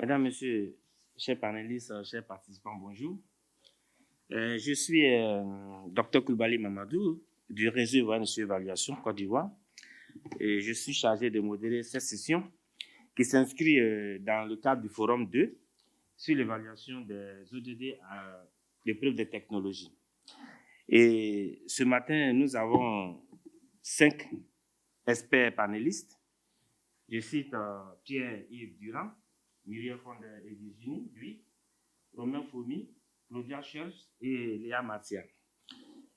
Mesdames, Messieurs, chers panélistes, chers participants, bonjour. Je suis Dr Koulibaly Mamadou du réseau Ivoirien sur évaluation Côte d'Ivoire et je suis chargé de modérer cette session qui s'inscrit dans le cadre du Forum 2 sur l'évaluation des ODD à l'épreuve des technologies. Et ce matin, nous avons 5 experts panélistes. Je cite Pierre-Yves Durand, Muriel Fonder et Virginie, lui, Romain Foumi, Claudia Schulz et Léa Martial.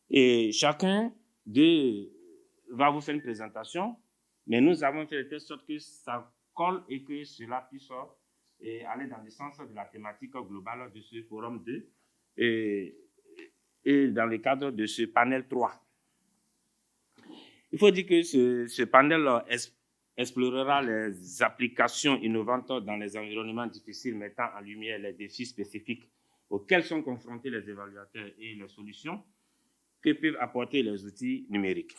Et chacun d'eux va vous faire une présentation, mais nous avons fait de telle sorte que ça colle et que cela puisse aller dans le sens de la thématique globale de ce forum 2 et dans le cadre de ce panel 3. Il faut dire que ce panel explorera les applications innovantes dans les environnements difficiles, mettant en lumière les défis spécifiques auxquels sont confrontés les évaluateurs et les solutions que peuvent apporter les outils numériques.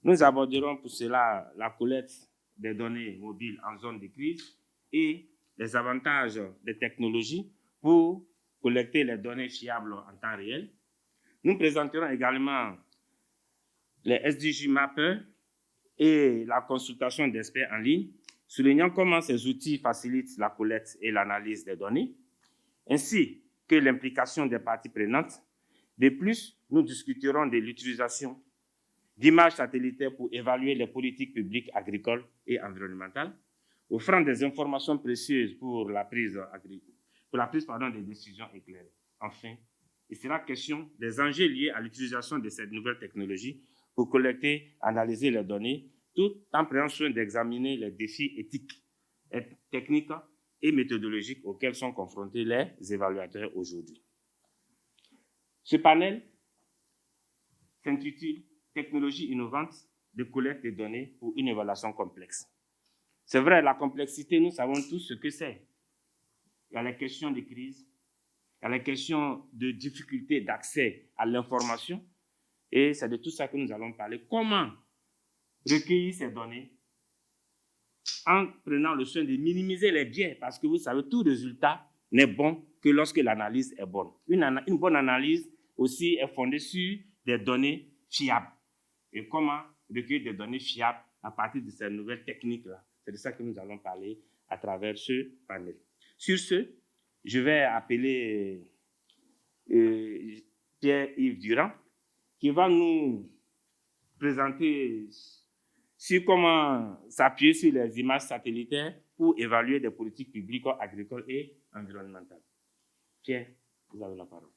Nous aborderons pour cela la collecte des données mobiles en zone de crise et les avantages des technologies pour collecter les données fiables en temps réel. Nous présenterons également les SDG Mapper et la consultation d'experts en ligne, soulignant comment ces outils facilitent la collecte et l'analyse des données, ainsi que l'implication des parties prenantes. De plus, nous discuterons de l'utilisation d'images satellitaires pour évaluer les politiques publiques agricoles et environnementales, offrant des informations précieuses pour la prise des décisions éclairées. Enfin, il sera question des enjeux liés à l'utilisation de cette nouvelle technologie pour collecter, analyser les données, tout en prenant soin d'examiner les défis éthiques, techniques et méthodologiques auxquels sont confrontés les évaluateurs aujourd'hui. Ce panel s'intitule « Technologie innovante de collecte de données pour une évaluation complexe ». C'est vrai, la complexité, nous savons tous ce que c'est. Il y a les questions de crise, il y a les questions de difficulté d'accès à l'information, et c'est de tout ça que nous allons parler. Comment recueillir ces données en prenant le soin de minimiser les biais, parce que vous savez, tout résultat n'est bon que lorsque l'analyse est bonne. Une bonne analyse aussi est fondée sur des données fiables. Et comment recueillir des données fiables à partir de ces nouvelles techniques-là. C'est de ça que nous allons parler à travers ce panel. Sur ce, je vais appeler Pierre-Yves Durand, qui va nous présenter sur comment s'appuyer sur les images satellitaires pour évaluer des politiques publiques agricoles et environnementales. Pierre, vous avez la parole.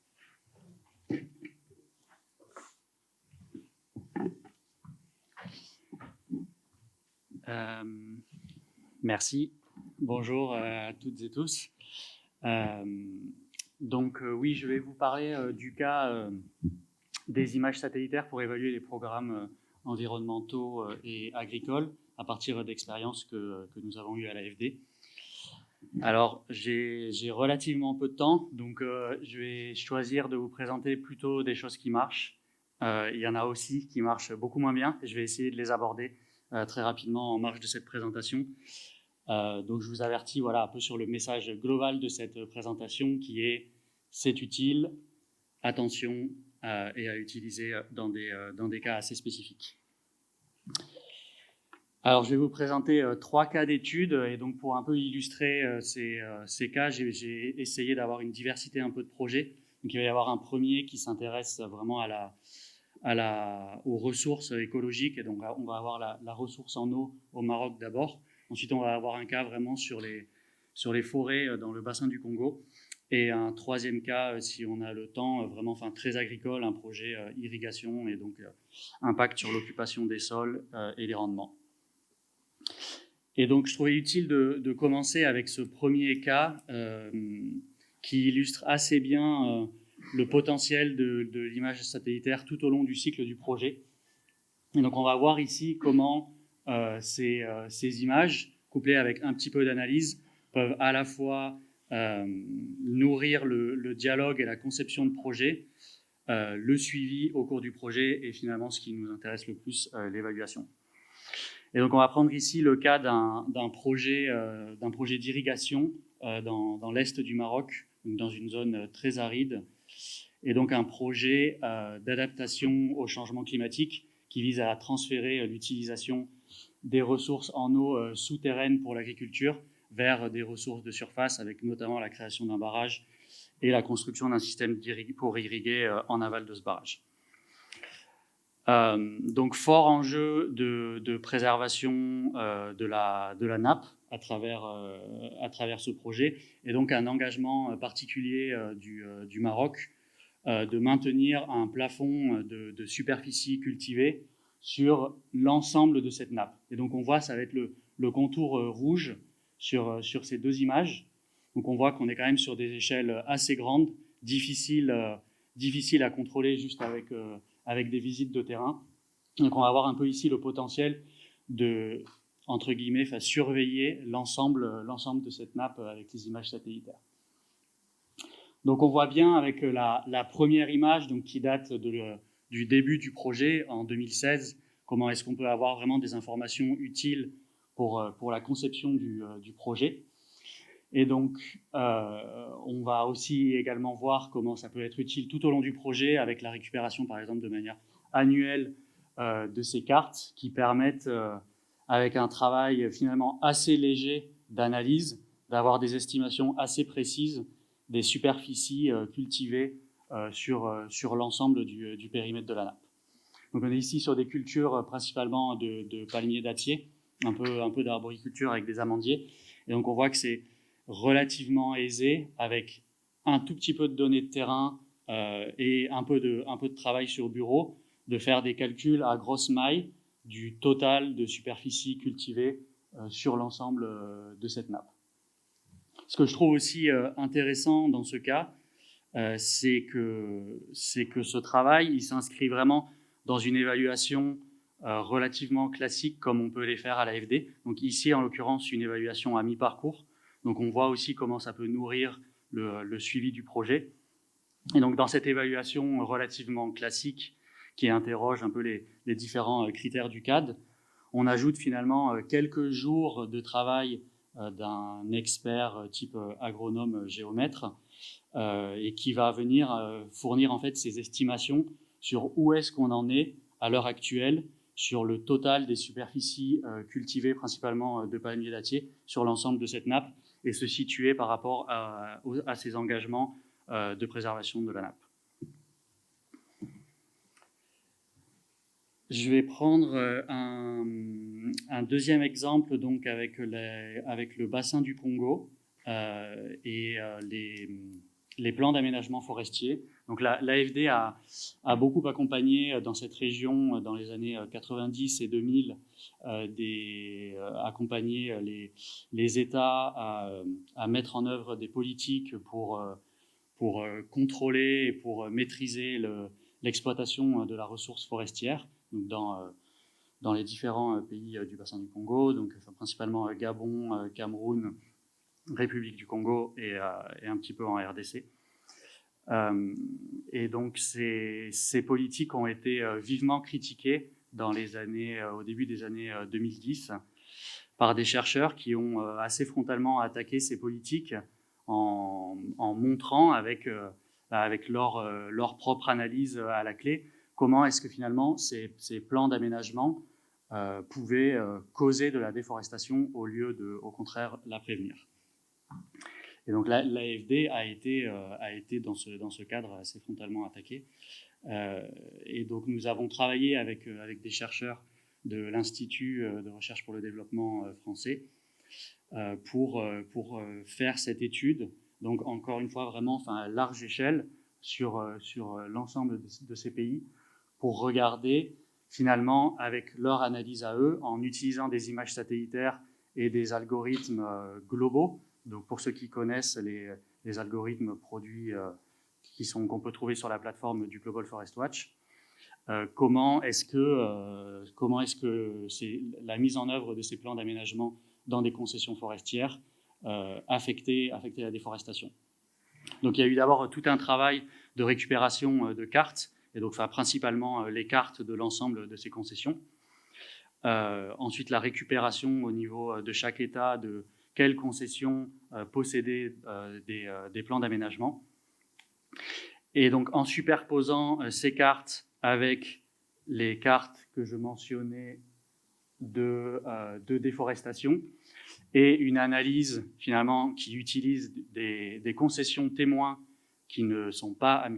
Merci. Bonjour à toutes et tous. Oui, je vais vous parler du cas des images satellitaires pour évaluer les programmes environnementaux et agricoles à partir d'expériences que nous avons eues à l'AFD. Alors, j'ai relativement peu de temps, donc je vais choisir de vous présenter plutôt des choses qui marchent. Il y en a aussi qui marchent beaucoup moins bien, et je vais essayer de les aborder très rapidement en marge de cette présentation. Donc, je vous avertis un peu sur le message global de cette présentation qui est « c'est utile, attention » et à utiliser dans des cas assez spécifiques. Alors, je vais vous présenter 3 cas d'études et donc pour un peu illustrer ces cas, j'ai essayé d'avoir une diversité un peu de projets. Donc, il va y avoir un premier qui s'intéresse vraiment aux ressources écologiques. Et donc, on va avoir la ressource en eau au Maroc d'abord. Ensuite, on va avoir un cas vraiment sur les forêts dans le bassin du Congo. Et un troisième cas, si on a le temps, vraiment très agricole, un projet irrigation et donc impact sur l'occupation des sols et les rendements. Et donc, je trouvais utile de commencer avec ce premier cas qui illustre assez bien le potentiel de l'image satellitaire tout au long du cycle du projet. Et donc, on va voir ici comment ces images, couplées avec un petit peu d'analyse, peuvent à la fois nourrir le dialogue et la conception de projet, le suivi au cours du projet et finalement, ce qui nous intéresse le plus, l'évaluation. Et donc, on va prendre ici le cas d'un projet d'irrigation dans l'est du Maroc, donc dans une zone très aride, et donc un projet d'adaptation au changement climatique qui vise à transférer l'utilisation des ressources en eau souterraines pour l'agriculture vers des ressources de surface, avec notamment la création d'un barrage et la construction d'un système pour irriguer en aval de ce barrage. Donc fort enjeu de préservation de la nappe à travers ce projet, et donc un engagement particulier du Maroc de maintenir un plafond de superficie cultivée sur l'ensemble de cette nappe. Et donc on voit, ça va être le contour rouge sur ces deux images. Donc on voit qu'on est quand même sur des échelles assez grandes, difficiles à contrôler juste avec des visites de terrain. Donc on va voir un peu ici le potentiel de, entre guillemets, surveiller l'ensemble de cette nappe avec les images satellitaires. Donc on voit bien avec la première image, donc, qui date du début du projet en 2016, comment est-ce qu'on peut avoir vraiment des informations utiles pour la conception du projet. Et donc on va aussi également voir comment ça peut être utile tout au long du projet avec la récupération par exemple de manière annuelle de ces cartes qui permettent, avec un travail finalement assez léger d'analyse, d'avoir des estimations assez précises des superficies cultivées sur l'ensemble du périmètre de la nappe. Donc on est ici sur des cultures principalement de palmiers dattiers, un peu d'arboriculture avec des amandiers. Et donc on voit que c'est relativement aisé, avec un tout petit peu de données de terrain et un peu de travail sur bureau, de faire des calculs à grosse maille du total de superficie cultivée sur l'ensemble de cette nappe. Ce que je trouve aussi intéressant dans ce cas, c'est que ce travail, il s'inscrit vraiment dans une évaluation relativement classique comme on peut les faire à l'AFD. Donc ici, en l'occurrence, une évaluation à mi-parcours. Donc on voit aussi comment ça peut nourrir le suivi du projet. Et donc dans cette évaluation relativement classique qui interroge un peu les différents critères du CAD, on ajoute finalement quelques jours de travail d'un expert type agronome géomètre et qui va venir fournir en fait ces estimations sur où est-ce qu'on en est à l'heure actuelle sur le total des superficies cultivées principalement de palmiers dattiers sur l'ensemble de cette nappe et se situer par rapport à ces engagements de préservation de la nappe. Je vais prendre un deuxième exemple donc avec le bassin du Congo et les plans d'aménagement forestier. Donc l'AFD a beaucoup accompagné dans cette région dans les années 90 et 2000 accompagner les États à mettre en œuvre des politiques pour contrôler et pour maîtriser l'exploitation de la ressource forestière donc dans les différents pays du bassin du Congo, donc principalement Gabon, Cameroun, République du Congo et un petit peu en RDC. Et donc ces politiques ont été vivement critiquées au début des années 2010 par des chercheurs qui ont assez frontalement attaqué ces politiques en montrant avec leur propre analyse à la clé comment est-ce que finalement ces plans d'aménagement pouvaient causer de la déforestation au lieu de, au contraire, la prévenir. Et donc l'AFD a été dans ce cadre assez frontalement attaqué. Et donc nous avons travaillé avec des chercheurs de l'Institut de recherche pour le développement français pour faire cette étude. Donc encore une fois vraiment à large échelle sur l'ensemble de ces pays pour regarder finalement avec leur analyse à eux en utilisant des images satellitaires et des algorithmes globaux. Donc pour ceux qui connaissent les algorithmes produits qu'on peut trouver sur la plateforme du Global Forest Watch, comment est-ce que c'est la mise en œuvre de ces plans d'aménagement dans des concessions forestières affecter la déforestation. Donc il y a eu d'abord tout un travail de récupération de cartes, et donc principalement les cartes de l'ensemble de ces concessions, Ensuite, la récupération au niveau de chaque État de quelles concessions possédaient des plans d'aménagement. Et donc, en superposant ces cartes avec les cartes que je mentionnais de déforestation et une analyse finalement qui utilise des concessions témoins qui n'ont pas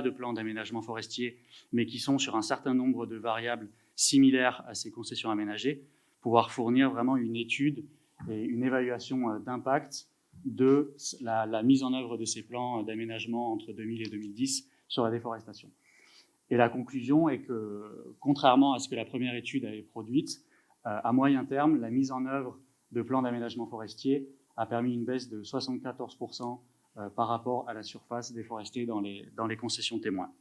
de plan d'aménagement forestier, mais qui sont sur un certain nombre de variables similaires à ces concessions aménagées, pouvoir fournir vraiment une étude et une évaluation d'impact de la mise en œuvre de ces plans d'aménagement entre 2000 et 2010 sur la déforestation. Et la conclusion est que, contrairement à ce que la première étude avait produite, à moyen terme, la mise en œuvre de plans d'aménagement forestier a permis une baisse de 74% par rapport à la surface déforestée dans les concessions témoins.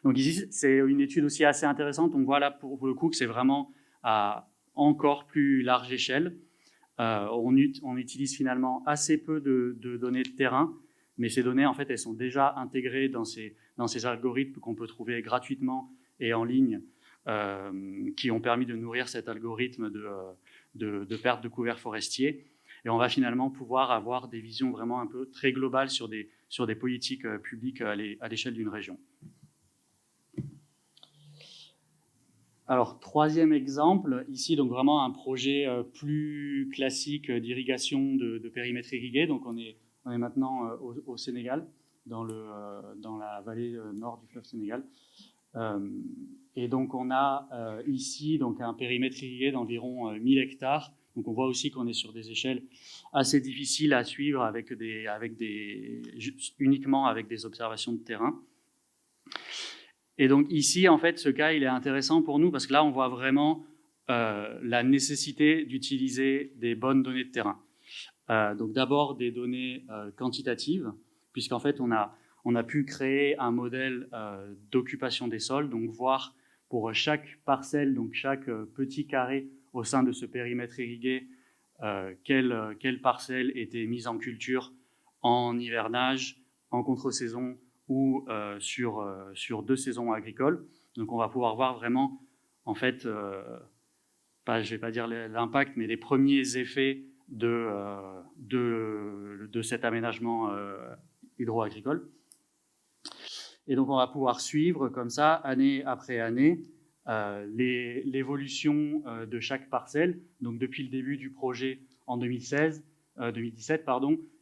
Donc ici, c'est une étude aussi assez intéressante. On voit là pour le coup que c'est vraiment à encore plus large échelle. On utilise finalement assez peu de données de terrain, mais ces données, en fait, elles sont déjà intégrées dans ces algorithmes qu'on peut trouver gratuitement et en ligne, qui ont permis de nourrir cet algorithme de perte de couverts forestiers. Et on va finalement pouvoir avoir des visions vraiment un peu très globales sur des politiques publiques à l'échelle d'une région. Alors, troisième exemple, ici, donc vraiment un projet plus classique d'irrigation de périmètre irrigué. Donc, on est maintenant au Sénégal, dans la vallée nord du fleuve Sénégal. Et donc, on a ici donc, un périmètre irrigué d'environ 1000 hectares. Donc, on voit aussi qu'on est sur des échelles assez difficiles à suivre uniquement avec des observations de terrain. Et donc ici, en fait, ce cas, il est intéressant pour nous parce que là, on voit vraiment la nécessité d'utiliser des bonnes données de terrain. Donc d'abord des données quantitatives, puisqu'en fait, on a pu créer un modèle d'occupation des sols, donc voir pour chaque parcelle, donc chaque petit carré au sein de ce périmètre irrigué, quelle parcelle était mise en culture en hivernage, en contre-saison, ou sur 2 saisons agricoles. Donc on va pouvoir voir vraiment, en fait, je ne vais pas dire l'impact, mais les premiers effets de cet aménagement hydro-agricole. Et donc on va pouvoir suivre comme ça, année après année, l'évolution de chaque parcelle, donc depuis le début du projet en 2017,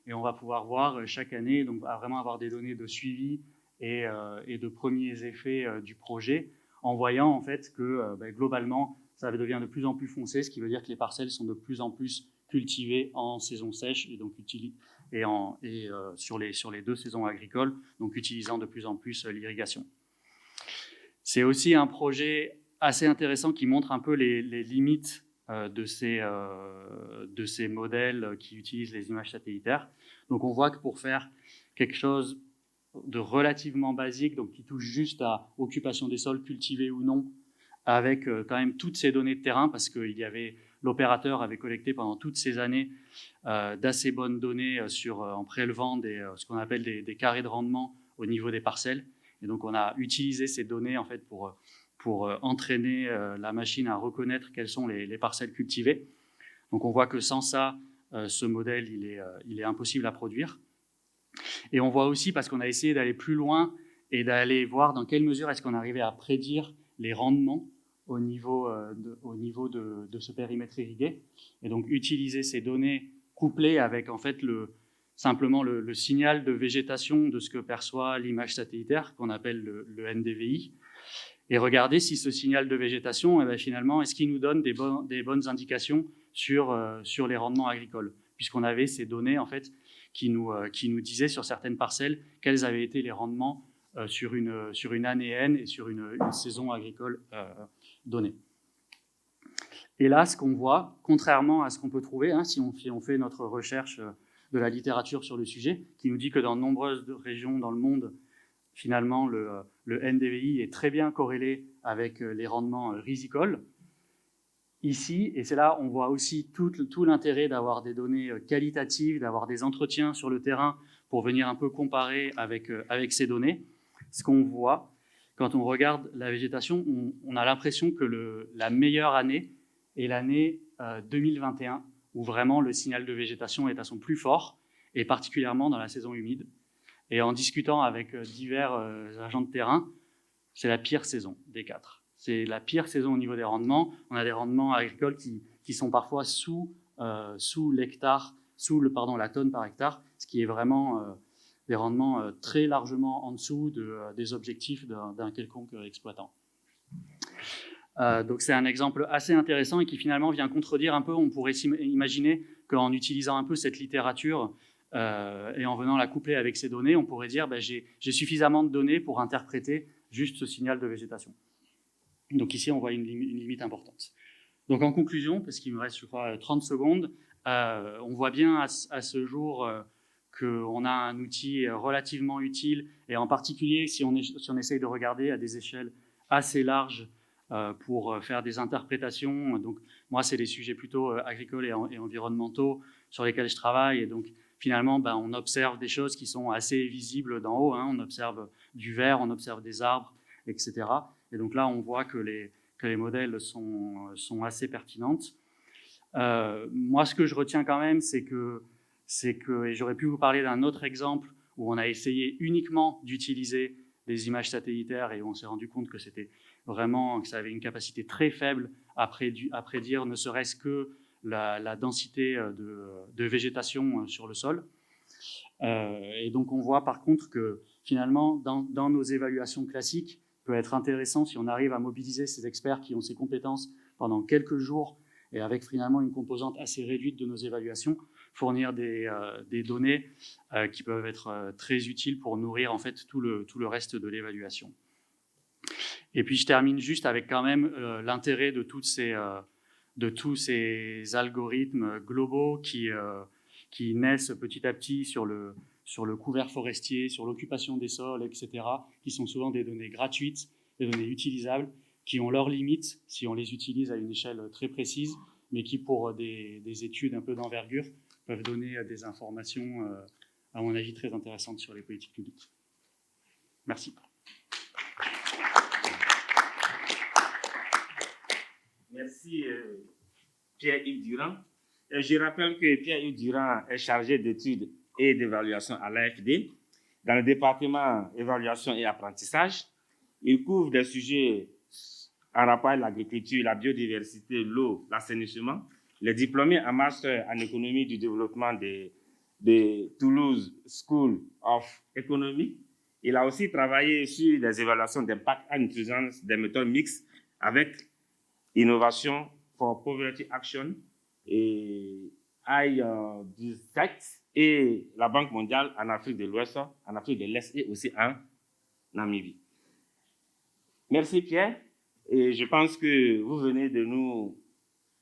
et on va pouvoir voir chaque année, donc vraiment avoir des données de suivi et de premiers effets du projet, en voyant en fait que globalement, ça devient de plus en plus foncé, ce qui veut dire que les parcelles sont de plus en plus cultivées en saison sèche et donc sur les 2 saisons agricoles, donc utilisant de plus en plus l'irrigation. C'est aussi un projet assez intéressant qui montre un peu les limites de ces modèles qui utilisent les images satellitaires. Donc on voit que pour faire quelque chose de relativement basique, donc qui touche juste à occupation des sols cultivés ou non, avec quand même toutes ces données de terrain, parce que l'opérateur avait collecté pendant toutes ces années d'assez bonnes données en prélevant ce qu'on appelle des carrés de rendement au niveau des parcelles. Et donc on a utilisé ces données en fait pour entraîner la machine à reconnaître quelles sont les parcelles cultivées. Donc on voit que sans ça, ce modèle il est impossible à produire. Et on voit aussi, parce qu'on a essayé d'aller plus loin et d'aller voir dans quelle mesure est-ce qu'on arrivait à prédire les rendements au niveau de ce périmètre irrigué, et donc utiliser ces données couplées avec en fait simplement le signal de végétation de ce que perçoit l'image satellitaire, qu'on appelle le NDVI, et regarder si ce signal de végétation, finalement, est-ce qu'il nous donne des bonnes indications sur les rendements agricoles, puisqu'on avait ces données en fait qui nous disaient sur certaines parcelles quels avaient été les rendements sur une année N et sur une saison agricole donnée. Et là, ce qu'on voit, contrairement à ce qu'on peut trouver, si on fait notre recherche de la littérature sur le sujet, qui nous dit que dans de nombreuses régions dans le monde, finalement, le NDVI est très bien corrélé avec les rendements rizicoles. Ici, et c'est là, on voit aussi tout l'intérêt d'avoir des données qualitatives, d'avoir des entretiens sur le terrain pour venir un peu comparer avec ces données. Ce qu'on voit, quand on regarde la végétation, on a l'impression que la meilleure année est l'année 2021, où vraiment le signal de végétation est à son plus fort, et particulièrement dans la saison humide. Et en discutant avec divers agents de terrain, c'est la pire saison des 4. C'est la pire saison au niveau des rendements. On a des rendements agricoles qui sont parfois sous l'hectare, la tonne par hectare, ce qui est vraiment des rendements très largement en dessous des objectifs d'un quelconque exploitant. Donc c'est un exemple assez intéressant et qui finalement vient contredire un peu. On pourrait imaginer qu'en utilisant un peu cette littérature et en venant la coupler avec ces données, on pourrait dire j'ai suffisamment de données pour interpréter juste ce signal de végétation. Donc ici, on voit une limite importante. Donc en conclusion, parce qu'il me reste, je crois, 30 secondes, on voit bien à ce jour qu'on a un outil relativement utile, et en particulier si on essaye de regarder à des échelles assez larges pour faire des interprétations. Donc moi, c'est des sujets plutôt agricoles et environnementaux sur lesquels je travaille, et donc finalement, on observe des choses qui sont assez visibles d'en haut. On observe du vert, on observe des arbres, etc. Et donc là, on voit que les modèles sont assez pertinentes. Moi, ce que je retiens quand même, c'est que, et j'aurais pu vous parler d'un autre exemple où on a essayé uniquement d'utiliser des images satellitaires et où on s'est rendu compte que c'était vraiment, que ça avait une capacité très faible à prédire ne serait-ce que la densité de végétation sur le sol. Et donc on voit par contre que finalement dans nos évaluations classiques, peut être intéressant si on arrive à mobiliser ces experts qui ont ces compétences pendant quelques jours et avec finalement une composante assez réduite de nos évaluations, fournir des données qui peuvent être très utiles pour nourrir en fait tout le reste de l'évaluation. Et puis je termine juste avec quand même l'intérêt de tous ces algorithmes globaux qui naissent petit à petit sur le couvert forestier, sur l'occupation des sols, etc., qui sont souvent des données gratuites, des données utilisables, qui ont leurs limites si on les utilise à une échelle très précise, mais qui, pour des études un peu d'envergure, peuvent donner des informations, à mon avis, très intéressantes sur les politiques publiques. Merci. Merci Pierre-Yves Durand. Je rappelle que Pierre-Yves Durand est chargé d'études et d'évaluation à l'AFD dans le département évaluation et apprentissage. Il couvre des sujets en rapport avec l'agriculture, la biodiversité, l'eau, l'assainissement. Il est diplômé en master en économie du développement de Toulouse School of Economics. Il a aussi travaillé sur des évaluations d'impact en utilisant des méthodes mixtes avec Innovation for Poverty Action et I-Direct et la Banque mondiale en Afrique de l'Ouest, en Afrique de l'Est et aussi en Namibie. Merci Pierre. Et je pense que vous venez de nous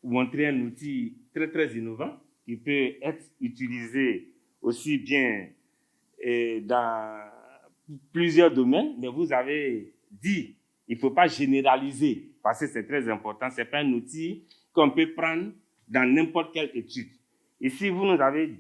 montrer un outil très, très innovant qui peut être utilisé aussi bien dans plusieurs domaines, mais vous avez dit il ne faut pas généraliser parce que c'est très important. Ce n'est pas un outil qu'on peut prendre dans n'importe quelle étude. Ici, vous nous avez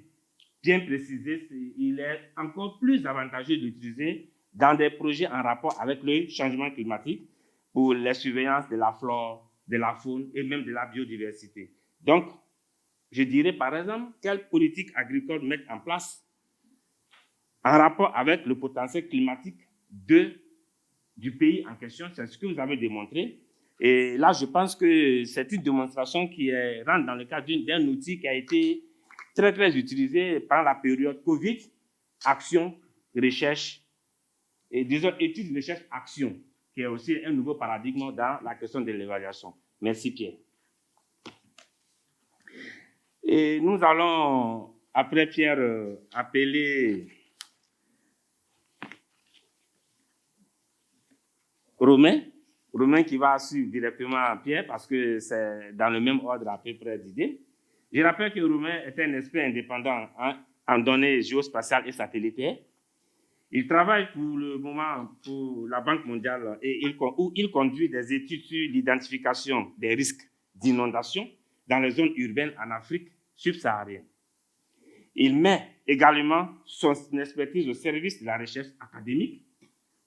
bien précisé, il est encore plus avantageux d'utiliser dans des projets en rapport avec le changement climatique pour la surveillance de la flore, de la faune et même de la biodiversité. Donc, je dirais par exemple, quelle politique agricole mettre en place en rapport avec le potentiel climatique du pays en question. C'est ce que vous avez démontré. Et là, je pense que c'est une démonstration qui rentre dans le cadre d'un outil qui a été très, très utilisé pendant la période Covid, action, recherche, et disons études, recherche, action, qui est aussi un nouveau paradigme dans la question de l'évaluation. Merci Pierre. Et nous allons, après Pierre, appeler Romain qui va suivre directement Pierre parce que c'est dans le même ordre à peu près d'idées. Je rappelle que Romain est un expert indépendant en données géospatiales et satellitaires. Il travaille pour le moment pour la Banque mondiale où il conduit des études sur l'identification des risques d'inondation dans les zones urbaines en Afrique subsaharienne. Il met également son expertise au service de la recherche académique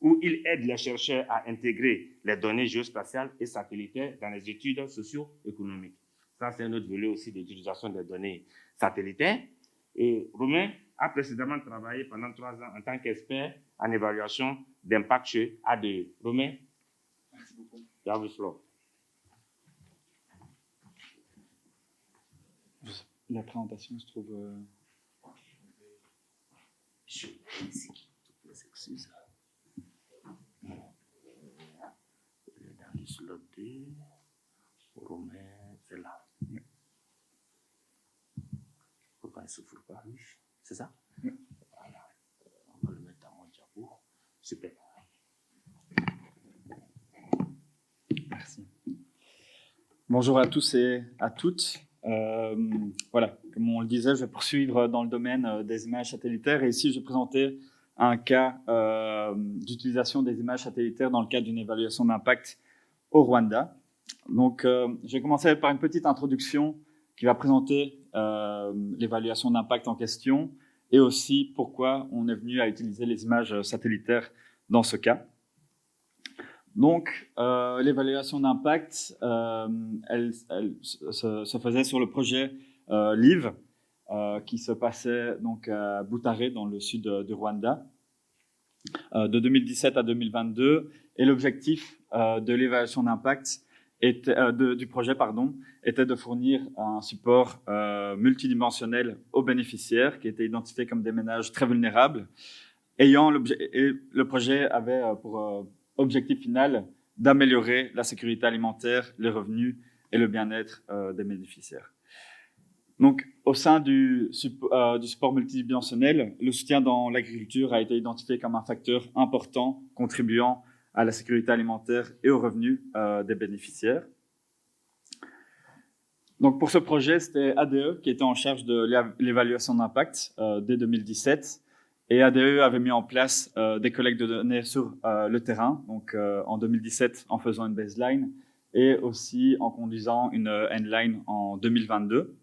où il aide les chercheurs à intégrer les données géospatiales et satellitaires dans les études socio-économiques. Ça, c'est un autre volet aussi d'utilisation des données satellitaires. Et Romain a précédemment travaillé pendant 3 ans en tant qu'expert en évaluation d'impact chez ADE. Romain, merci beaucoup. You have the floor. La présentation se trouve... Je vais ici. Toutes les excuses. Dans le slot 2, Romain, c'est là. Pourquoi il ne s'ouvre pas? Oui, c'est ça? Oui. Voilà. On va le mettre dans mon diapo. Super. Merci. Bonjour à tous et à toutes. Voilà, comme on le disait, je vais poursuivre dans le domaine des images satellitaires. Et ici, je vais présenter un cas d'utilisation des images satellitaires dans le cadre d'une évaluation d'impact au Rwanda. Donc, je vais commencer par une petite introduction qui va présenter l'évaluation d'impact en question et aussi pourquoi on est venu à utiliser les images satellitaires dans ce cas. Donc, l'évaluation d'impact, elle se faisait sur le projet LIVE, qui se passait donc à Butare, dans le sud du Rwanda, de 2017 à 2022. Et l'objectif de l'évaluation d'impact du projet était de fournir un support multidimensionnel aux bénéficiaires qui étaient identifiés comme des ménages très vulnérables. Et le projet avait pour objectif final d'améliorer la sécurité alimentaire, les revenus et le bien-être des bénéficiaires. Donc, au sein du support multidimensionnel, le soutien dans l'agriculture a été identifié comme un facteur important contribuant à la sécurité alimentaire et aux revenus des bénéficiaires. Donc, pour ce projet, c'était ADE qui était en charge de l'évaluation d'impact dès 2017. Et ADE avait mis en place des collectes de données sur le terrain, donc en 2017 en faisant une baseline et aussi en conduisant une endline en 2022.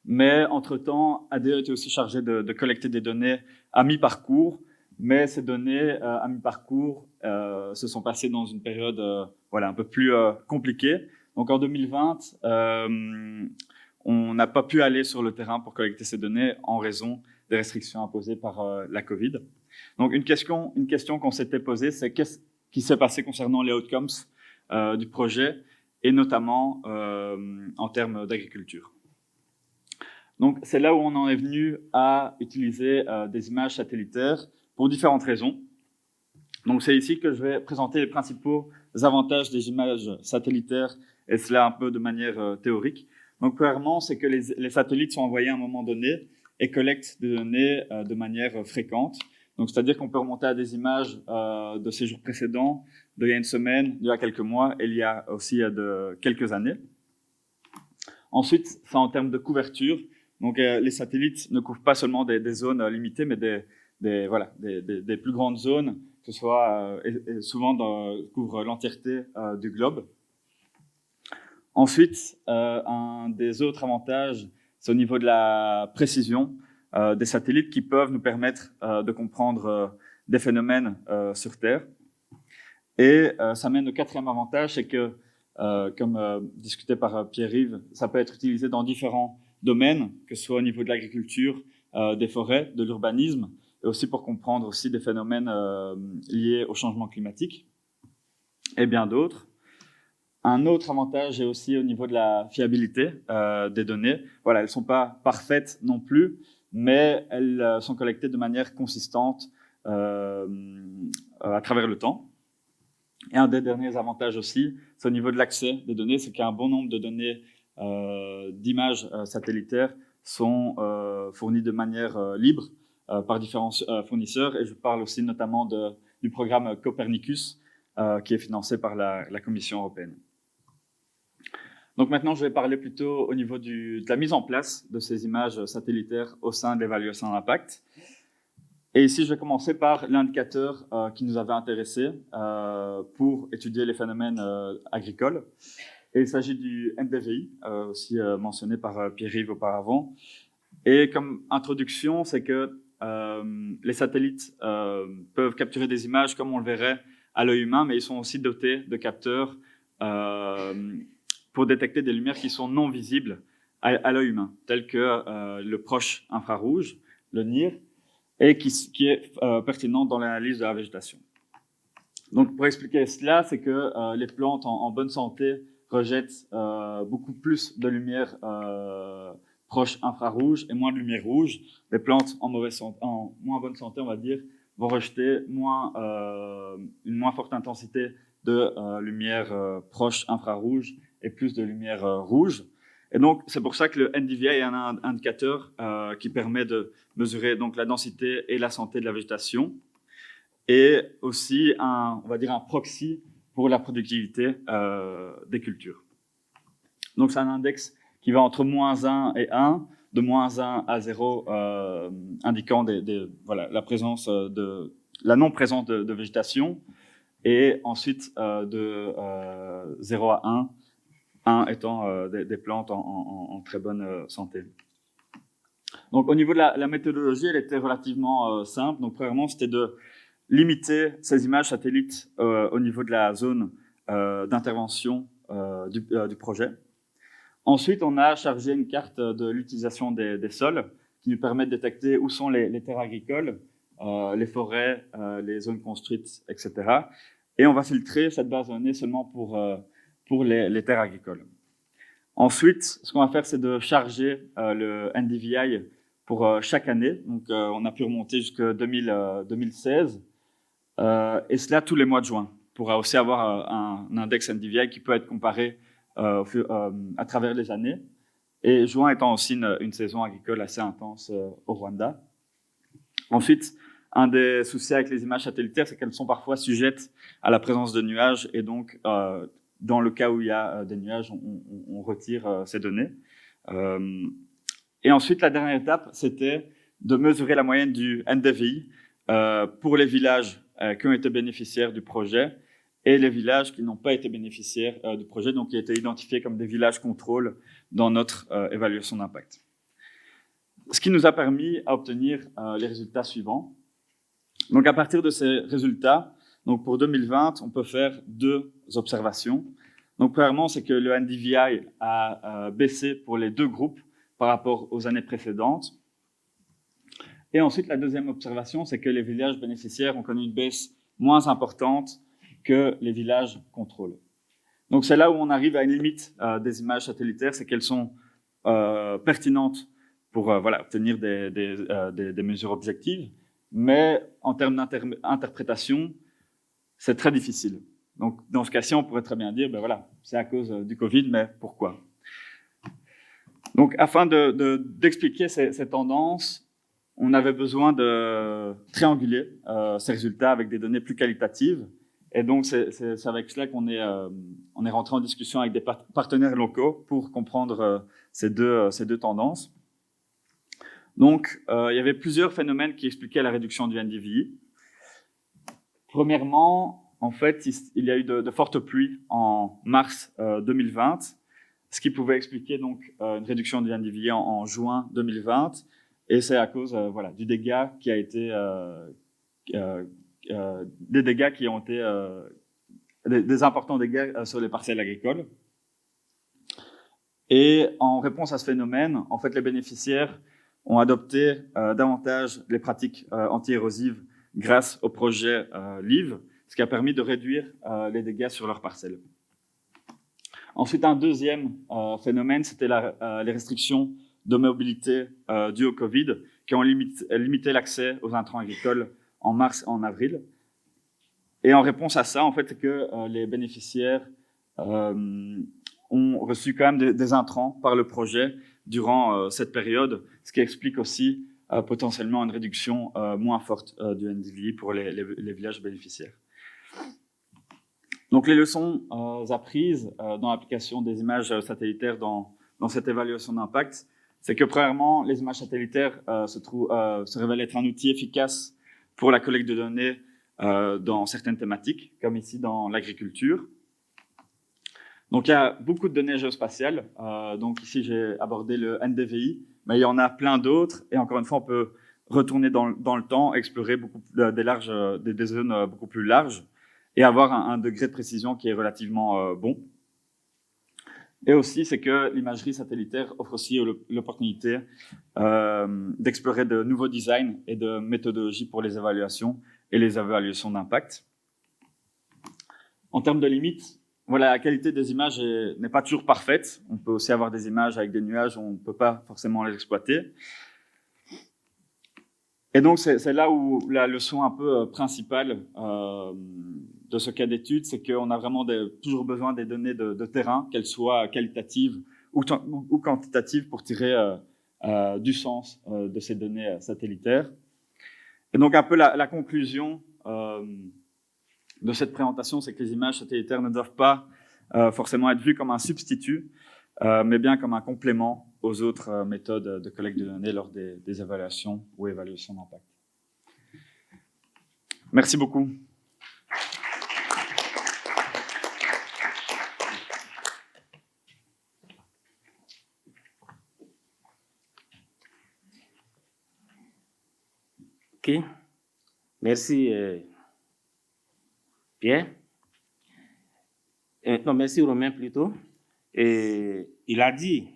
Mais entre-temps, ADE était aussi chargé de collecter des données à mi-parcours, mais ces données à mi-parcours se sont passées dans une période un peu plus compliquée. Donc en 2020, on n'a pas pu aller sur le terrain pour collecter ces données en raison des restrictions imposées par la Covid. Donc une question qu'on s'était posée, c'est qu'est-ce qui s'est passé concernant les outcomes du projet et notamment en termes d'agriculture. Donc c'est là où on en est venu à utiliser des images satellitaires pour différentes raisons. Donc c'est ici que je vais présenter les principaux avantages des images satellitaires et cela un peu de manière théorique. Donc premièrement, c'est que les satellites sont envoyés à un moment donné et collectent des données de manière fréquente. Donc, c'est-à-dire qu'on peut remonter à des images de ces jours précédents, d'il y a une semaine, d'il y a quelques mois, et il y a aussi de quelques années. Ensuite, c'est en termes de couverture. Donc, les satellites ne couvrent pas seulement des zones limitées, mais des plus grandes zones, que ce soit et souvent couvrent l'entièreté du globe. Ensuite, un des autres avantages, c'est au niveau de la précision des satellites qui peuvent nous permettre de comprendre des phénomènes sur Terre. Et ça mène au quatrième avantage, c'est que, comme discuté par Pierre-Yves, ça peut être utilisé dans différents domaines, que ce soit au niveau de l'agriculture, des forêts, de l'urbanisme, et aussi pour comprendre aussi des phénomènes liés au changement climatique, et bien d'autres. Un autre avantage est aussi au niveau de la fiabilité des données. Voilà, elles ne sont pas parfaites non plus, mais elles sont collectées de manière consistante à travers le temps. Et un des derniers avantages aussi, c'est au niveau de l'accès des données, c'est qu'un bon nombre de données d'images satellitaires sont fournies de manière libre par différents fournisseurs. Et je parle aussi notamment du programme Copernicus, qui est financé par la Commission européenne. Donc maintenant, je vais parler plutôt au niveau de la mise en place de ces images satellitaires au sein de l'évaluation d'impact. Et ici, je vais commencer par l'indicateur qui nous avait intéressés pour étudier les phénomènes agricoles. Et il s'agit du NDVI, aussi mentionné par Pierre-Yves auparavant. Et comme introduction, c'est que les satellites peuvent capturer des images comme on le verrait à l'œil humain, mais ils sont aussi dotés de capteurs pour détecter des lumières qui sont non visibles à l'œil humain, telles que le proche infrarouge, le NIR, et qui est pertinent dans l'analyse de la végétation. Donc, pour expliquer cela, c'est que les plantes en bonne santé rejettent beaucoup plus de lumière proche infrarouge et moins de lumière rouge. Les plantes en moins bonne santé, on va dire, vont rejeter une moins forte intensité de lumière proche infrarouge et plus de lumière rouge. Et donc, c'est pour ça que le NDVI est un indicateur qui permet de mesurer donc la densité et la santé de la végétation, et aussi on va dire un proxy pour la productivité des cultures. Donc, c'est un index qui va entre -1 et 1, de -1 à 0, indiquant voilà, la non-présence de végétation, et ensuite de 0 à 1 étant des plantes en très bonne santé. Donc, au niveau de la méthodologie, elle était relativement simple. Donc, premièrement, c'était de limiter ces images satellites au niveau de la zone d'intervention du projet. Ensuite, on a chargé une carte de l'utilisation des sols qui nous permet de détecter où sont les terres agricoles, les forêts, les zones construites, etc. Et on va filtrer cette base de données seulement pour les terres agricoles. Ensuite, ce qu'on va faire, c'est de charger le NDVI pour chaque année. Donc, on a pu remonter jusqu'à 2016, et cela tous les mois de juin, pour aussi avoir un index NDVI qui peut être comparé à travers les années. Et juin étant aussi une saison agricole assez intense au Rwanda. Ensuite, un des soucis avec les images satellitaires, c'est qu'elles sont parfois sujettes à la présence de nuages, et donc dans le cas où il y a des nuages, on retire ces données. Et ensuite, la dernière étape, c'était de mesurer la moyenne du NDVI pour les villages qui ont été bénéficiaires du projet et les villages qui n'ont pas été bénéficiaires du projet, donc qui étaient identifiés comme des villages contrôle dans notre évaluation d'impact. Ce qui nous a permis à obtenir les résultats suivants. Donc, à partir de ces résultats, donc pour 2020, on peut faire 2 observations. Donc, premièrement, c'est que le NDVI a baissé pour les 2 groupes par rapport aux années précédentes. Et ensuite, la deuxième observation, c'est que les villages bénéficiaires ont connu une baisse moins importante que les villages contrôle. Donc, c'est là où on arrive à une limite des images satellitaires, c'est qu'elles sont pertinentes pour obtenir des mesures objectives, mais en termes d'interprétation, c'est très difficile. Donc, dans ce cas-ci, on pourrait très bien dire, ben voilà, c'est à cause du Covid, mais pourquoi? Donc, afin d'expliquer ces tendances, on avait besoin de trianguler ces résultats avec des données plus qualitatives. Et donc, c'est avec cela qu'on est rentré en discussion avec des partenaires locaux pour comprendre ces deux tendances. Donc, il y avait plusieurs phénomènes qui expliquaient la réduction du NDVI. Premièrement, en fait, il y a eu de fortes pluies en mars 2020, ce qui pouvait expliquer donc une réduction du NDVI en juin 2020, et c'est à cause du dégât qui a été des dégâts qui ont été des importants dégâts sur les parcelles agricoles. Et en réponse à ce phénomène, en fait, les bénéficiaires ont adopté davantage les pratiques anti-érosives grâce au projet LIVE, ce qui a permis de réduire les dégâts sur leurs parcelles. Ensuite, un deuxième phénomène, c'était les restrictions de mobilité dues au Covid, qui ont limité l'accès aux intrants agricoles en mars et en avril. Et en réponse à ça, en fait, c'est que les bénéficiaires ont reçu quand même des intrants par le projet durant cette période, ce qui explique aussi potentiellement une réduction moins forte du NDVI pour les villages bénéficiaires. Donc, les leçons apprises dans l'application des images satellitaires dans cette évaluation d'impact, c'est que premièrement, les images satellitaires se révèlent être un outil efficace pour la collecte de données dans certaines thématiques, comme ici dans l'agriculture. Donc, il y a beaucoup de données géospatiales. Donc, ici, j'ai abordé le NDVI, mais il y en a plein d'autres. Et encore une fois, on peut retourner dans le temps, explorer des zones beaucoup plus larges et avoir un degré de précision qui est relativement bon. Et aussi, c'est que l'imagerie satellitaire offre aussi l'opportunité d'explorer de nouveaux designs et de méthodologies pour les évaluations et les évaluations d'impact. En termes de limites, voilà, la qualité des images n'est pas toujours parfaite. On peut aussi avoir des images avec des nuages où on ne peut pas forcément les exploiter. Et donc, c'est là où la leçon un peu principale de ce cas d'étude, c'est qu'on a vraiment toujours besoin des données de terrain, qu'elles soient qualitatives ou quantitatives, pour tirer du sens de ces données satellitaires. Et donc, un peu la conclusion de cette présentation, c'est que les images satellitaires ne doivent pas forcément être vues comme un substitut, mais bien comme un complément aux autres méthodes de collecte de données lors des évaluations ou évaluations d'impact. Merci beaucoup. Ok, merci Pierre. Non, merci Romain plutôt. Et il a dit,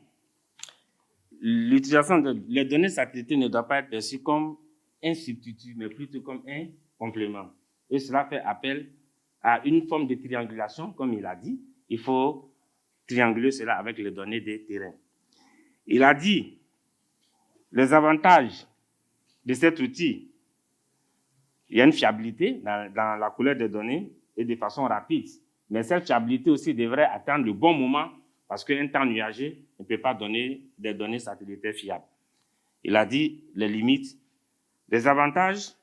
l'utilisation des données satellitaires ne doit pas être perçue comme un substitut, mais plutôt comme un complément. Et cela fait appel à une forme de triangulation, comme il a dit. Il faut trianguler cela avec les données des terrains. Il a dit, les avantages de cet outil, il y a une fiabilité dans la collecte des données et de façon rapide. Mais cette fiabilité aussi devrait attendre le bon moment parce qu'un temps nuagé ne peut pas donner des données satellitaires fiables. Il a dit les limites. Les avantages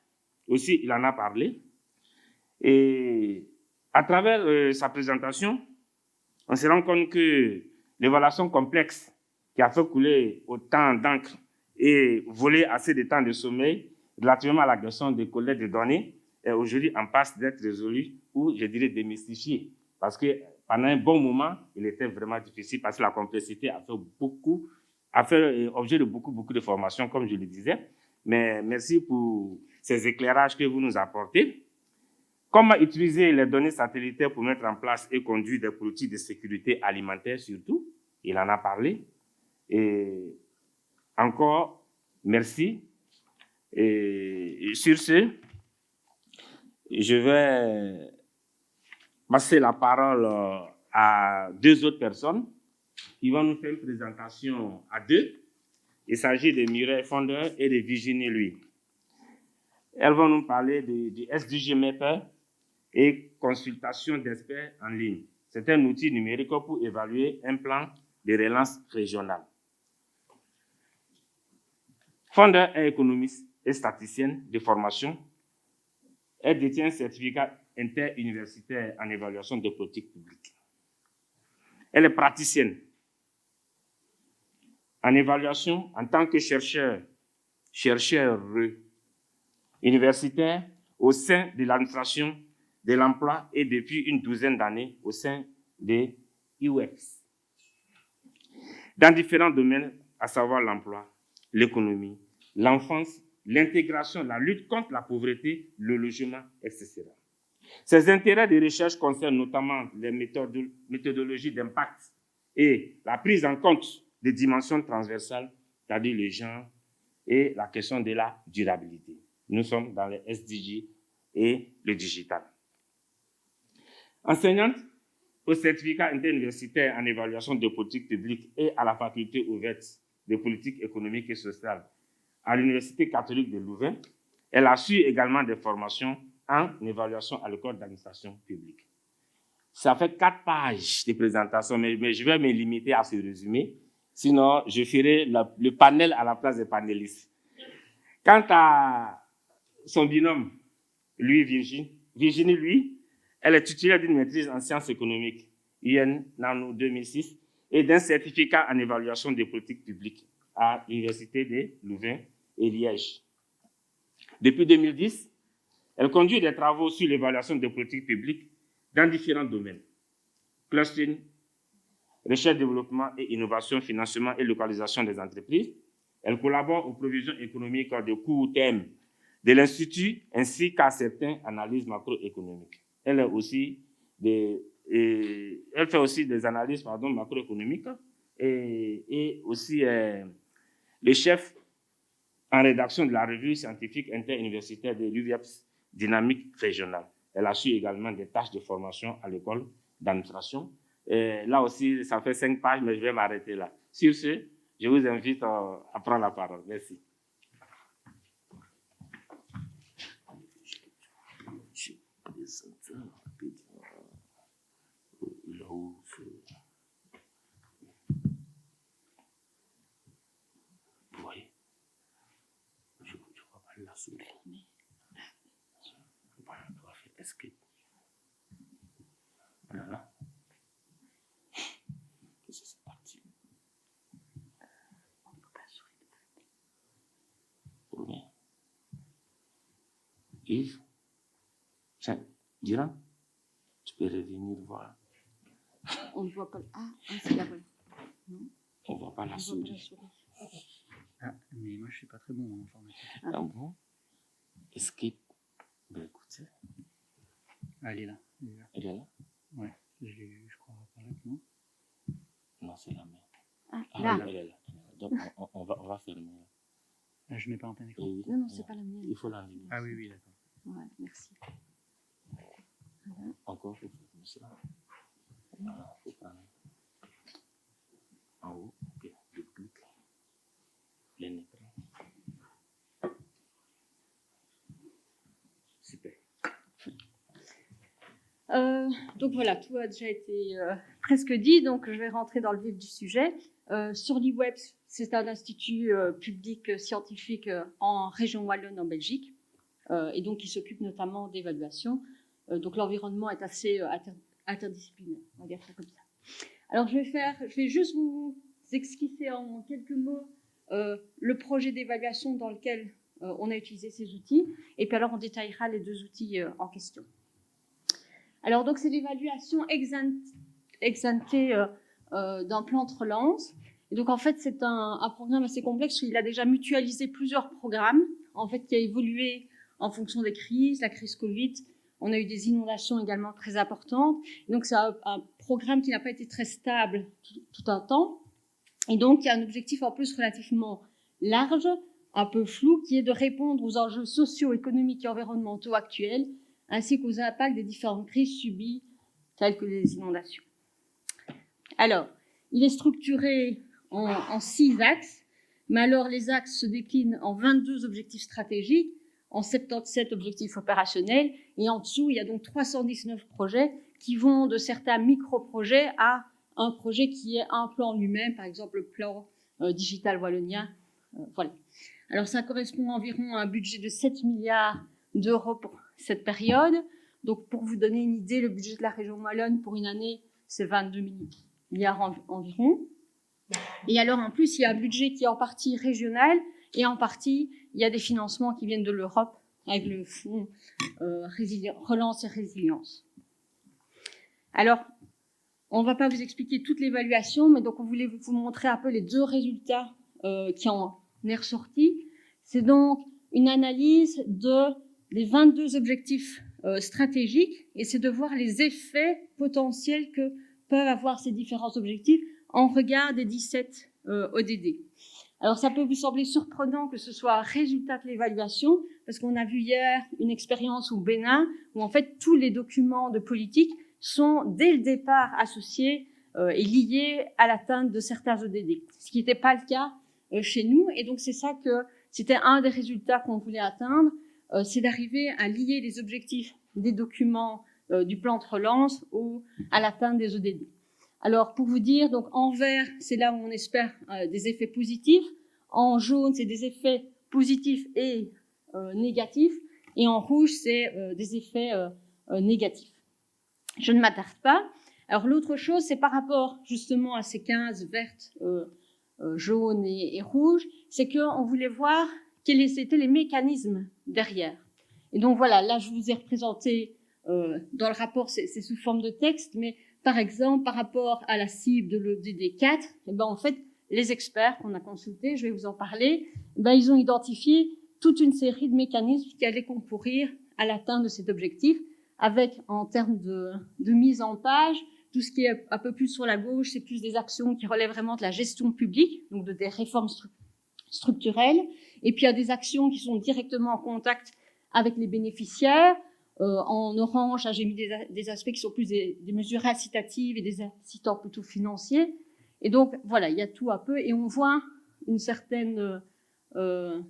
aussi, il en a parlé. Et à travers sa présentation, on se rend compte que l'évaluation complexe qui a fait couler autant d'encre et voler assez de temps de sommeil relativement à la question de collecte de données est aujourd'hui en passe d'être résolue ou, je dirais, démystifiée. Parce que pendant un bon moment, il était vraiment difficile parce que la complexité a fait objet de beaucoup de formations, comme je le disais. Mais merci pour ces éclairages que vous nous apportez. Comment utiliser les données satellitaires pour mettre en place et conduire des politiques de sécurité alimentaire surtout? Il en a parlé. Et encore, merci. Et sur ce, je vais passer la parole à deux autres personnes qui vont nous faire une présentation à deux. Il s'agit de Mireille Fondeur et de Virginie Lui. Elles vont nous parler du SDG Mapper et consultation d'experts en ligne. C'est un outil numérique pour évaluer un plan de relance régionale. Fondeur est économiste et statisticienne de formation. Elle détient un certificat interuniversitaire en évaluation de politique publique. Elle est praticienne en évaluation en tant que chercheur universitaire au sein de l'administration de l'emploi et depuis une douzaine d'années au sein des UX. Dans différents domaines, à savoir l'emploi, l'économie, l'enfance, l'intégration, la lutte contre la pauvreté, le logement, etc. Ses intérêts de recherche concernent notamment les méthodologies d'impact et la prise en compte des dimensions transversales, c'est-à-dire le genre et la question de la durabilité. Nous sommes dans les SDG et le digital. Enseignante au certificat interuniversitaire en évaluation de politique publique et à la faculté ouverte de politique économique et sociale à l'Université catholique de Louvain, elle a suivi également des formations en évaluation à l'école d'administration publique. Ça fait 4 pages de présentation, mais je vais me limiter à ce résumé. Sinon, je ferai le panel à la place des panélistes. Quant à son binôme, Virginie, lui, elle est titulaire d'une maîtrise en sciences économiques, IN Nano 2006, et d'un certificat en évaluation des politiques publiques à l'Université de Louvain et Liège. Depuis 2010, elle conduit des travaux sur l'évaluation des politiques publiques dans différents domaines. Clustering, recherche, développement et innovation, financement et localisation des entreprises. Elle collabore aux prévisions économiques de court terme de l'Institut ainsi qu'à certaines analyses macroéconomiques. Elle fait aussi des analyses macroéconomiques et aussi le chef en rédaction de la revue scientifique interuniversitaire de l'UVEPS Dynamique Régionale. Elle assure également des tâches de formation à l'école d'administration. Là aussi, ça fait 5 pages, mais je vais m'arrêter là. Sur ce, je vous invite à prendre la parole. Merci. Vous voyez, je ne vois pas la souris. On va faire escape. Voilà. C'est parti. On ne peut pas sourire. Bien. Yves, tiens, Dira, tu peux revenir voir. On ne voit pas. Ah, c'est là-bas. On ne voit pas la souris. Ah, mais moi, je ne suis pas très bon en informatique. Ah bon? Escape. Ben écoutez. Ah, elle est là. Elle est là? Ouais, je l'ai vu, je crois, apparaître, non? Non, c'est la mienne. Ah, là. Elle est là. Donc, on va fermer. Ah, je ne mets pas en plein écran. Oui. Non, non, c'est pas la mienne. Il faut l'enlever. Ah oui, d'accord. Ouais, merci. Encore, il faut fermer ça. Voilà, il faut prendre. En haut, ok, je clique. Plein écran. Super. Donc voilà, tout a déjà été presque dit, donc je vais rentrer dans le vif du sujet. Sur l'IWEPS, c'est un institut public scientifique en région wallonne en Belgique, et donc il s'occupe notamment d'évaluation. Donc l'environnement est assez interdisciplinaire, on va dire ça comme ça. Alors je vais juste vous esquisser en quelques mots le projet d'évaluation dans lequel on a utilisé ces outils, et puis alors on détaillera les 2 outils en question. Alors donc c'est l'évaluation ex ante d'un plan de relance. Et donc en fait c'est un programme assez complexe où il a déjà mutualisé plusieurs programmes, en fait qui a évolué en fonction des crises, la crise Covid. On a eu des inondations également très importantes. Et donc c'est un programme qui n'a pas été très stable tout un temps. Et donc il y a un objectif en plus relativement large, un peu flou, qui est de répondre aux enjeux socio-économiques et environnementaux actuels, ainsi qu'aux impacts des différentes crises subies, telles que les inondations. Alors, il est structuré en 6 axes, mais alors les axes se déclinent en 22 objectifs stratégiques, en 77 objectifs opérationnels, et en dessous, il y a donc 319 projets qui vont de certains micro-projets à un projet qui est un plan lui-même, par exemple le plan digital wallonien. Voilà. Alors, ça correspond environ à un budget de 7 milliards d'euros pour cette période. Donc, pour vous donner une idée, le budget de la région wallonne pour une année, c'est 22 milliards environ. Et alors, en plus, il y a un budget qui est en partie régional et en partie, il y a des financements qui viennent de l'Europe avec le fonds Relance et Résilience. Alors, on ne va pas vous expliquer toute l'évaluation, mais donc on voulait vous montrer un peu les 2 résultats qui en est ressorti. C'est donc une analyse des 22 objectifs stratégiques, et c'est de voir les effets potentiels que peuvent avoir ces différents objectifs en regard des 17 ODD. Alors ça peut vous sembler surprenant que ce soit un résultat de l'évaluation, parce qu'on a vu hier une expérience au Bénin où en fait tous les documents de politique sont dès le départ associés et liés à l'atteinte de certains ODD, ce qui n'était pas le cas chez nous. Et donc c'est ça que c'était un des résultats qu'on voulait atteindre, c'est d'arriver à lier les objectifs des documents du plan de relance à l'atteinte des ODD. Alors, pour vous dire, donc en vert, c'est là où on espère des effets positifs. En jaune, c'est des effets positifs et négatifs. Et en rouge, c'est des effets négatifs. Je ne m'attarde pas. Alors, l'autre chose, c'est par rapport justement à ces 15 vertes, jaunes et rouges, c'est qu'on voulait voir quels étaient les mécanismes derrière. Et donc, voilà, là, je vous ai représenté dans le rapport, c'est sous forme de texte, mais par exemple, par rapport à la cible de l'ODD 4, eh ben, en fait, les experts qu'on a consultés, je vais vous en parler, ils ont identifié toute une série de mécanismes qui allaient concourir à l'atteinte de cet objectif, avec, en termes de mise en page, tout ce qui est un peu plus sur la gauche, c'est plus des actions qui relèvent vraiment de la gestion publique, donc des réformes structurelles. Et puis, il y a des actions qui sont directement en contact avec les bénéficiaires. En orange, là, j'ai mis des aspects qui sont plus des mesures incitatives et des incitants plutôt financiers. Et donc, voilà, il y a tout un peu. Et on voit une certaine une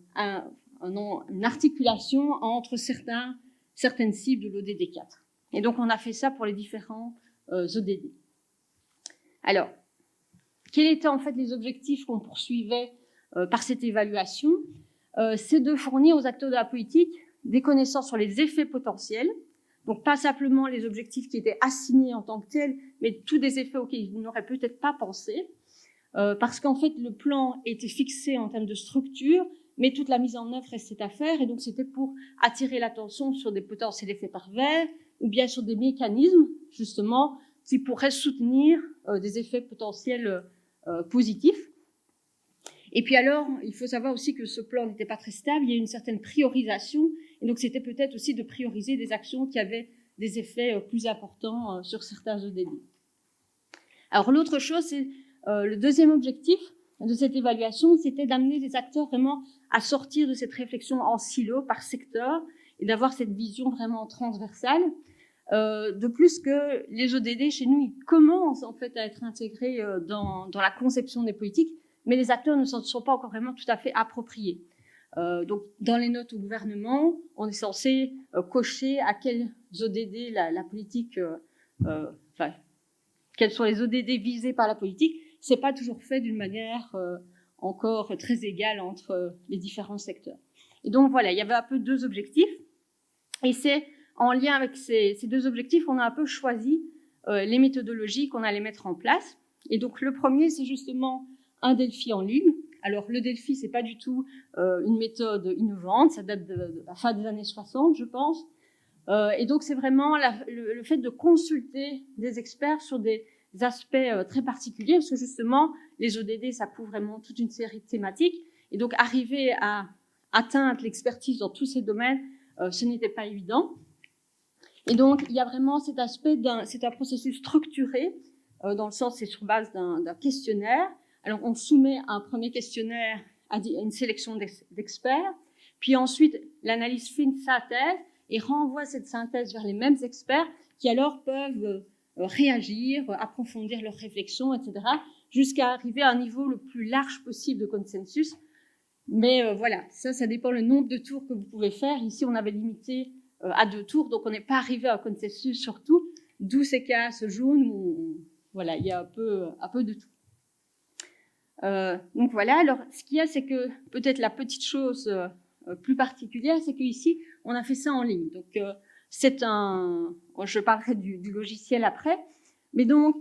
articulation entre certaines cibles de l'ODD 4. Et donc, on a fait ça pour les différents ODD. Alors, quels étaient en fait les objectifs qu'on poursuivait par cette évaluation? C'est de fournir aux acteurs de la politique des connaissances sur les effets potentiels, donc pas simplement les objectifs qui étaient assignés en tant que tels, mais tous des effets auxquels ils n'auraient peut-être pas pensé, parce qu'en fait le plan était fixé en termes de structure, mais toute la mise en œuvre restait à faire, et donc c'était pour attirer l'attention sur des potentiels effets pervers, ou bien sur des mécanismes, justement, qui pourraient soutenir des effets potentiels positifs. Et puis alors, il faut savoir aussi que ce plan n'était pas très stable, il y a une certaine priorisation, et donc c'était peut-être aussi de prioriser des actions qui avaient des effets plus importants sur certains ODD. Alors l'autre chose, c'est le deuxième objectif de cette évaluation, c'était d'amener les acteurs vraiment à sortir de cette réflexion en silo par secteur et d'avoir cette vision vraiment transversale. De plus que les ODD chez nous, ils commencent en fait à être intégrés dans la conception des politiques, mais les acteurs ne s'en sont pas encore vraiment tout à fait appropriés. Donc, dans les notes au gouvernement, on est censé cocher à quels ODD la politique, quels sont les ODD visés par la politique. C'est pas toujours fait d'une manière encore très égale entre les différents secteurs. Et donc voilà, il y avait un peu deux objectifs, et c'est en lien avec ces deux objectifs, on a un peu choisi les méthodologies qu'on allait mettre en place. Et donc le premier, c'est justement un Delphi en ligne. Alors le Delphi, c'est pas du tout une méthode innovante, ça date de la fin des années 60, je pense. Et donc c'est vraiment le fait de consulter des experts sur des aspects très particuliers, parce que justement les ODD, ça couvre vraiment toute une série de thématiques. Et donc arriver à atteindre l'expertise dans tous ces domaines, ce n'était pas évident. Et donc, il y a vraiment cet aspect c'est un processus structuré, dans le sens, c'est sur base d'un questionnaire. Alors, on soumet un premier questionnaire à une sélection d'experts, puis ensuite, l'analyse fait une synthèse et renvoie cette synthèse vers les mêmes experts qui alors peuvent réagir, approfondir leurs réflexions, etc., jusqu'à arriver à un niveau le plus large possible de consensus. Mais voilà, ça dépend le nombre de tours que vous pouvez faire. Ici, on avait limité à 2 tours, donc on n'est pas arrivé à un consensus sur tout, d'où ces cases jaunes où voilà, il y a un peu de tout. Donc voilà, alors ce qu'il y a, c'est que peut-être la petite chose plus particulière, c'est qu'ici, on a fait ça en ligne. Donc je parlerai du logiciel après, mais donc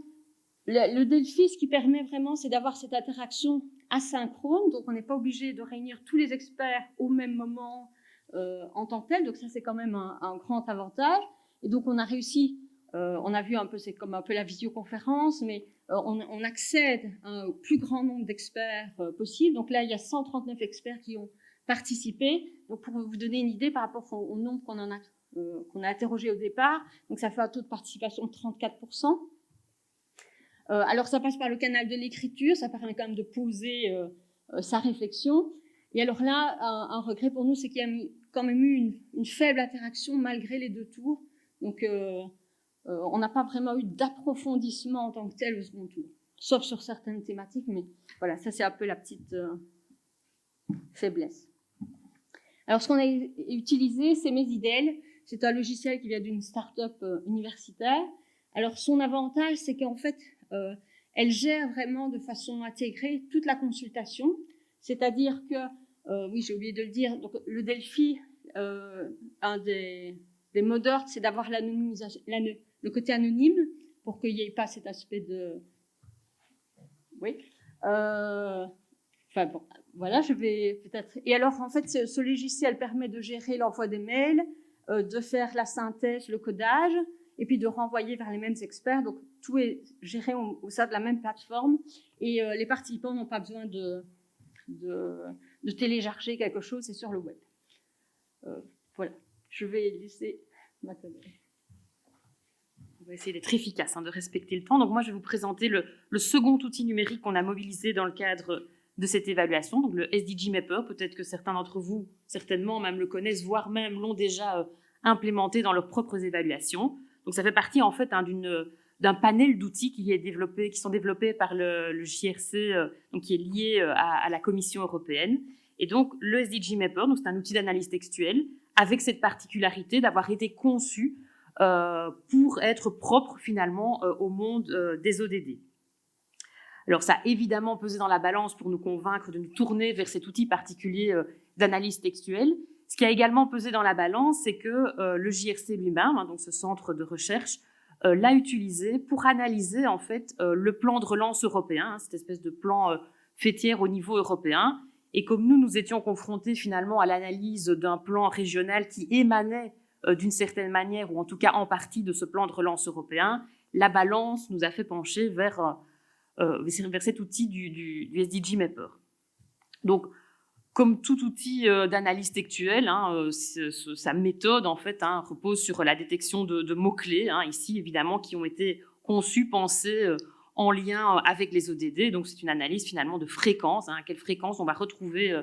le Delphi, ce qui permet vraiment, c'est d'avoir cette interaction asynchrone, donc on n'est pas obligé de réunir tous les experts au même moment en tant que tel, donc ça c'est quand même un grand avantage. Et donc on a réussi, on a vu un peu, c'est comme un peu la visioconférence, mais on accède au plus grand nombre d'experts possible. Donc là il y a 139 experts qui ont participé. Donc pour vous donner une idée par rapport au nombre qu'on a interrogé au départ, donc ça fait un taux de participation de 34%. Alors ça passe par le canal de l'écriture, ça permet quand même de poser sa réflexion. Et alors là, un regret pour nous, c'est qu'il y a quand même eu une faible interaction malgré les 2 tours. Donc on n'a pas vraiment eu d'approfondissement en tant que tel au second tour, sauf sur certaines thématiques, mais voilà, ça c'est un peu la petite faiblesse. Alors ce qu'on a utilisé, c'est Mesidel. C'est un logiciel qui vient d'une start-up universitaire. Alors son avantage, c'est qu'en fait, elle gère vraiment de façon intégrée toute la consultation. C'est-à-dire que, oui, j'ai oublié de le dire, donc le Delphi, un des mots d'ordre, c'est d'avoir l'anonymisation, le côté anonyme, pour qu'il n'y ait pas cet aspect de... Oui. Enfin bon, voilà, je vais peut-être... Et alors, en fait, ce logiciel permet de gérer l'envoi des mails, de faire la synthèse, le codage, et puis de renvoyer vers les mêmes experts. Donc, tout est géré au sein de la même plateforme et les participants n'ont pas besoin de télécharger quelque chose, c'est sur le web. Voilà, je vais laisser ma collègue. On va essayer d'être efficace, de respecter le temps. Donc moi, je vais vous présenter le second outil numérique qu'on a mobilisé dans le cadre de cette évaluation, donc le SDG Mapper. Peut-être que certains d'entre vous, certainement même le connaissent, voire même l'ont déjà implémenté dans leurs propres évaluations. Donc ça fait partie en fait d'un panel d'outils qui sont développés par le JRC, donc qui est lié à la Commission européenne. Et donc le SDG Mapper, donc c'est un outil d'analyse textuelle avec cette particularité d'avoir été conçu pour être propre finalement au monde des ODD. Alors ça a évidemment pesé dans la balance pour nous convaincre de nous tourner vers cet outil particulier d'analyse textuelle. Ce qui a également pesé dans la balance, c'est que le JRC lui-même, donc ce centre de recherche, l'a utilisé pour analyser en fait le plan de relance européen, cette espèce de plan fêtière au niveau européen. Et comme nous étions confrontés finalement à l'analyse d'un plan régional qui émanait d'une certaine manière, ou en tout cas en partie de ce plan de relance européen, la balance nous a fait pencher vers cet outil du SDG Mapper. Donc, comme tout outil d'analyse textuelle, sa méthode en fait repose sur la détection de mots-clés, ici évidemment, qui ont été conçus, pensés en lien avec les ODD. Donc, c'est une analyse finalement de fréquence, à quelle fréquence on va retrouver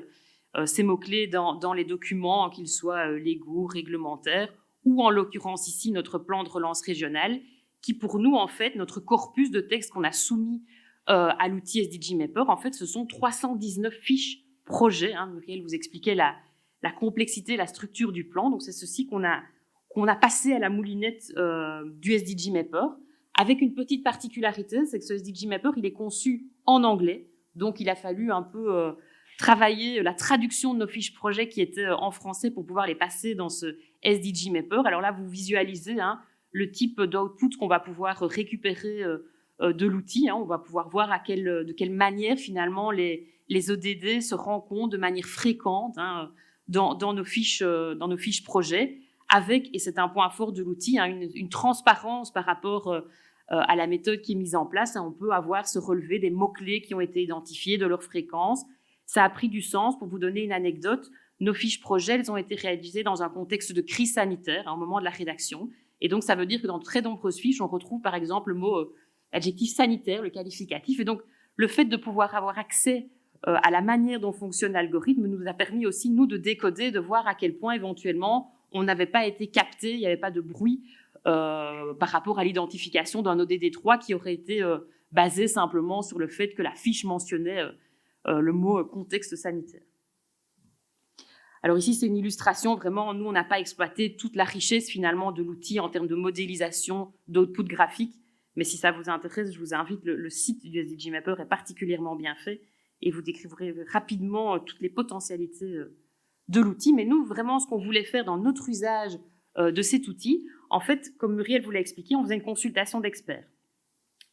ces mots-clés dans les documents, qu'ils soient légaux, réglementaires, ou en l'occurrence ici notre plan de relance régionale, qui pour nous, en fait, notre corpus de texte qu'on a soumis à l'outil SDG Mapper, en fait, ce sont 319 fiches projets, Muriel vous expliquait la complexité, la structure du plan. Donc c'est ceci qu'on a passé à la moulinette du SDG Mapper, avec une petite particularité, c'est que ce SDG Mapper, il est conçu en anglais, donc il a fallu un peu travailler la traduction de nos fiches projets qui étaient en français pour pouvoir les passer dans ce SDG Mapper. Alors là, vous visualisez le type d'output qu'on va pouvoir récupérer de l'outil. On va pouvoir voir de quelle manière finalement les ODD se rencontrent de manière fréquente dans nos fiches projets, avec, et c'est un point fort de l'outil, une transparence par rapport à la méthode qui est mise en place. On peut avoir ce relevé des mots-clés qui ont été identifiés, de leur fréquence. Ça a pris du sens. Pour vous donner une anecdote, nos fiches projets, elles ont été réalisées dans un contexte de crise sanitaire au moment de la rédaction. Et donc, ça veut dire que dans de très nombreuses fiches, on retrouve par exemple le mot adjectif sanitaire, le qualificatif. Et donc, le fait de pouvoir avoir accès à la manière dont fonctionne l'algorithme nous a permis aussi, nous, de décoder, de voir à quel point, éventuellement, on n'avait pas été capté, il n'y avait pas de bruit par rapport à l'identification d'un ODD3 qui aurait été basé simplement sur le fait que la fiche mentionnait le mot contexte sanitaire. Alors ici, c'est une illustration, vraiment, nous, on n'a pas exploité toute la richesse, finalement, de l'outil en termes de modélisation, d'output graphique, mais si ça vous intéresse, je vous invite, le site du SDG Mapper est particulièrement bien fait, et vous découvrirez rapidement toutes les potentialités de l'outil. Mais nous, vraiment, ce qu'on voulait faire dans notre usage de cet outil, en fait, comme Muriel vous l'a expliqué, on faisait une consultation d'experts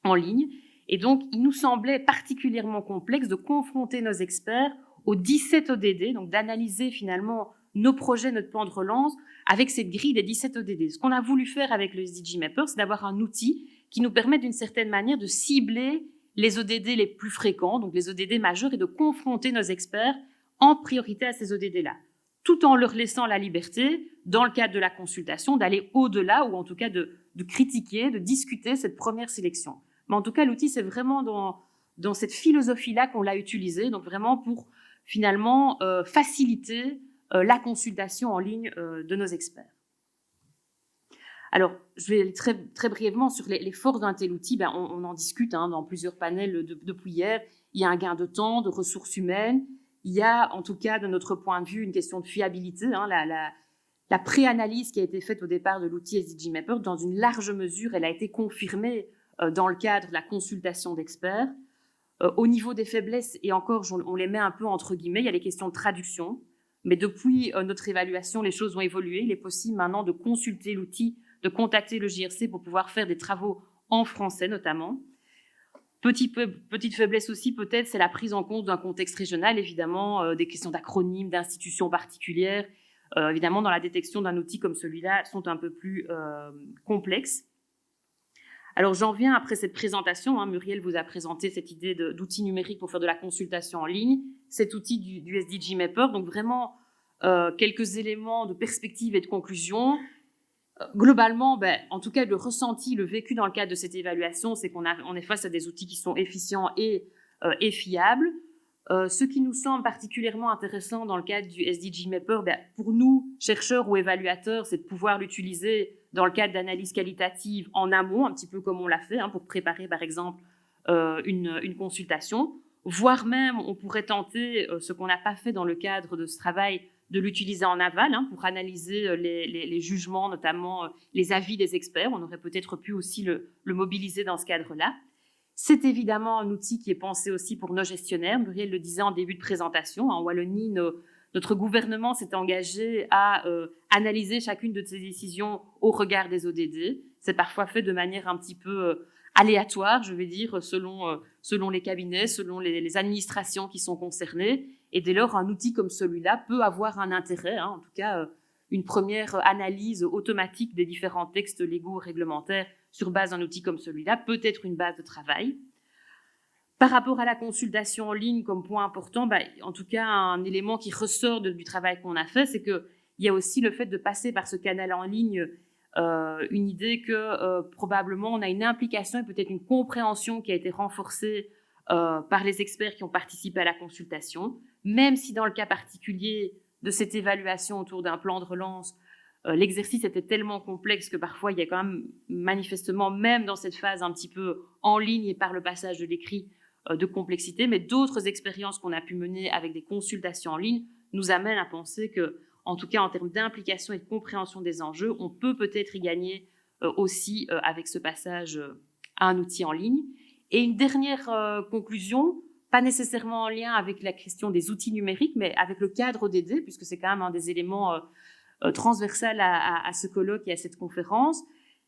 en ligne. Et donc, il nous semblait particulièrement complexe de confronter nos experts aux 17 ODD, donc d'analyser finalement nos projets, notre plan de relance, avec cette grille des 17 ODD. Ce qu'on a voulu faire avec le SDG Mapper, c'est d'avoir un outil qui nous permet d'une certaine manière de cibler les ODD les plus fréquents, donc les ODD majeurs, et de confronter nos experts en priorité à ces ODD-là, tout en leur laissant la liberté, dans le cadre de la consultation, d'aller au-delà, ou en tout cas de critiquer, de discuter cette première sélection. Mais en tout cas, l'outil, c'est vraiment dans cette philosophie-là qu'on l'a utilisé, donc vraiment pour finalement faciliter la consultation en ligne de nos experts. Alors, je vais aller très, très brièvement sur les forces d'un tel outil. On en discute dans plusieurs panels depuis hier. Il y a un gain de temps, de ressources humaines. Il y a, en tout cas, de notre point de vue, une question de fiabilité. La préanalyse qui a été faite au départ de l'outil SDG Mapper, dans une large mesure, elle a été confirmée dans le cadre de la consultation d'experts. Au niveau des faiblesses, et encore, on les met un peu entre guillemets, il y a les questions de traduction. Mais depuis notre évaluation, les choses ont évolué. Il est possible maintenant de consulter l'outil, de contacter le JRC pour pouvoir faire des travaux en français notamment. Petite faiblesse aussi peut-être, c'est la prise en compte d'un contexte régional, évidemment, des questions d'acronymes, d'institutions particulières, évidemment dans la détection d'un outil comme celui-là, sont un peu plus complexes. Alors j'en viens après cette présentation, Muriel vous a présenté cette idée d'outil numérique pour faire de la consultation en ligne, cet outil du SDG Mapper, donc vraiment quelques éléments de perspective et de conclusion. Globalement, en tout cas le ressenti, le vécu dans le cadre de cette évaluation, c'est qu'on est face à des outils qui sont efficients et fiables. Ce qui nous semble particulièrement intéressant dans le cadre du SDG Mapper, pour nous, chercheurs ou évaluateurs, c'est de pouvoir l'utiliser dans le cadre d'analyse qualitative en amont, un petit peu comme on l'a fait, pour préparer par exemple une consultation, voire même on pourrait tenter ce qu'on n'a pas fait dans le cadre de ce travail, de l'utiliser en aval pour analyser les jugements, notamment les avis des experts. On aurait peut-être pu aussi le mobiliser dans ce cadre-là. C'est évidemment un outil qui est pensé aussi pour nos gestionnaires. Muriel le disait en début de présentation. En Wallonie, notre gouvernement s'est engagé à analyser chacune de ces décisions au regard des ODD. C'est parfois fait de manière un petit peu aléatoire, je vais dire, selon les cabinets, selon les administrations qui sont concernées. Et dès lors, un outil comme celui-là peut avoir un intérêt, en tout cas une première analyse automatique des différents textes légaux ou réglementaires sur base d'un outil comme celui-là peut être une base de travail. Par rapport à la consultation en ligne, comme point important, en tout cas, un élément qui ressort du travail qu'on a fait, c'est qu'il y a aussi le fait de passer par ce canal en ligne, une idée que probablement on a une implication et peut-être une compréhension qui a été renforcée par les experts qui ont participé à la consultation, même si dans le cas particulier de cette évaluation autour d'un plan de relance, l'exercice était tellement complexe que parfois il y a quand même manifestement, même dans cette phase un petit peu en ligne et par le passage de l'écrit, de complexité, mais d'autres expériences qu'on a pu mener avec des consultations en ligne nous amènent à penser que, en tout cas en termes d'implication et de compréhension des enjeux, on peut peut-être y gagner aussi avec ce passage à un outil en ligne. Et une dernière conclusion, pas nécessairement en lien avec la question des outils numériques, mais avec le cadre ODD, puisque c'est quand même un des éléments transversal à ce colloque et à cette conférence,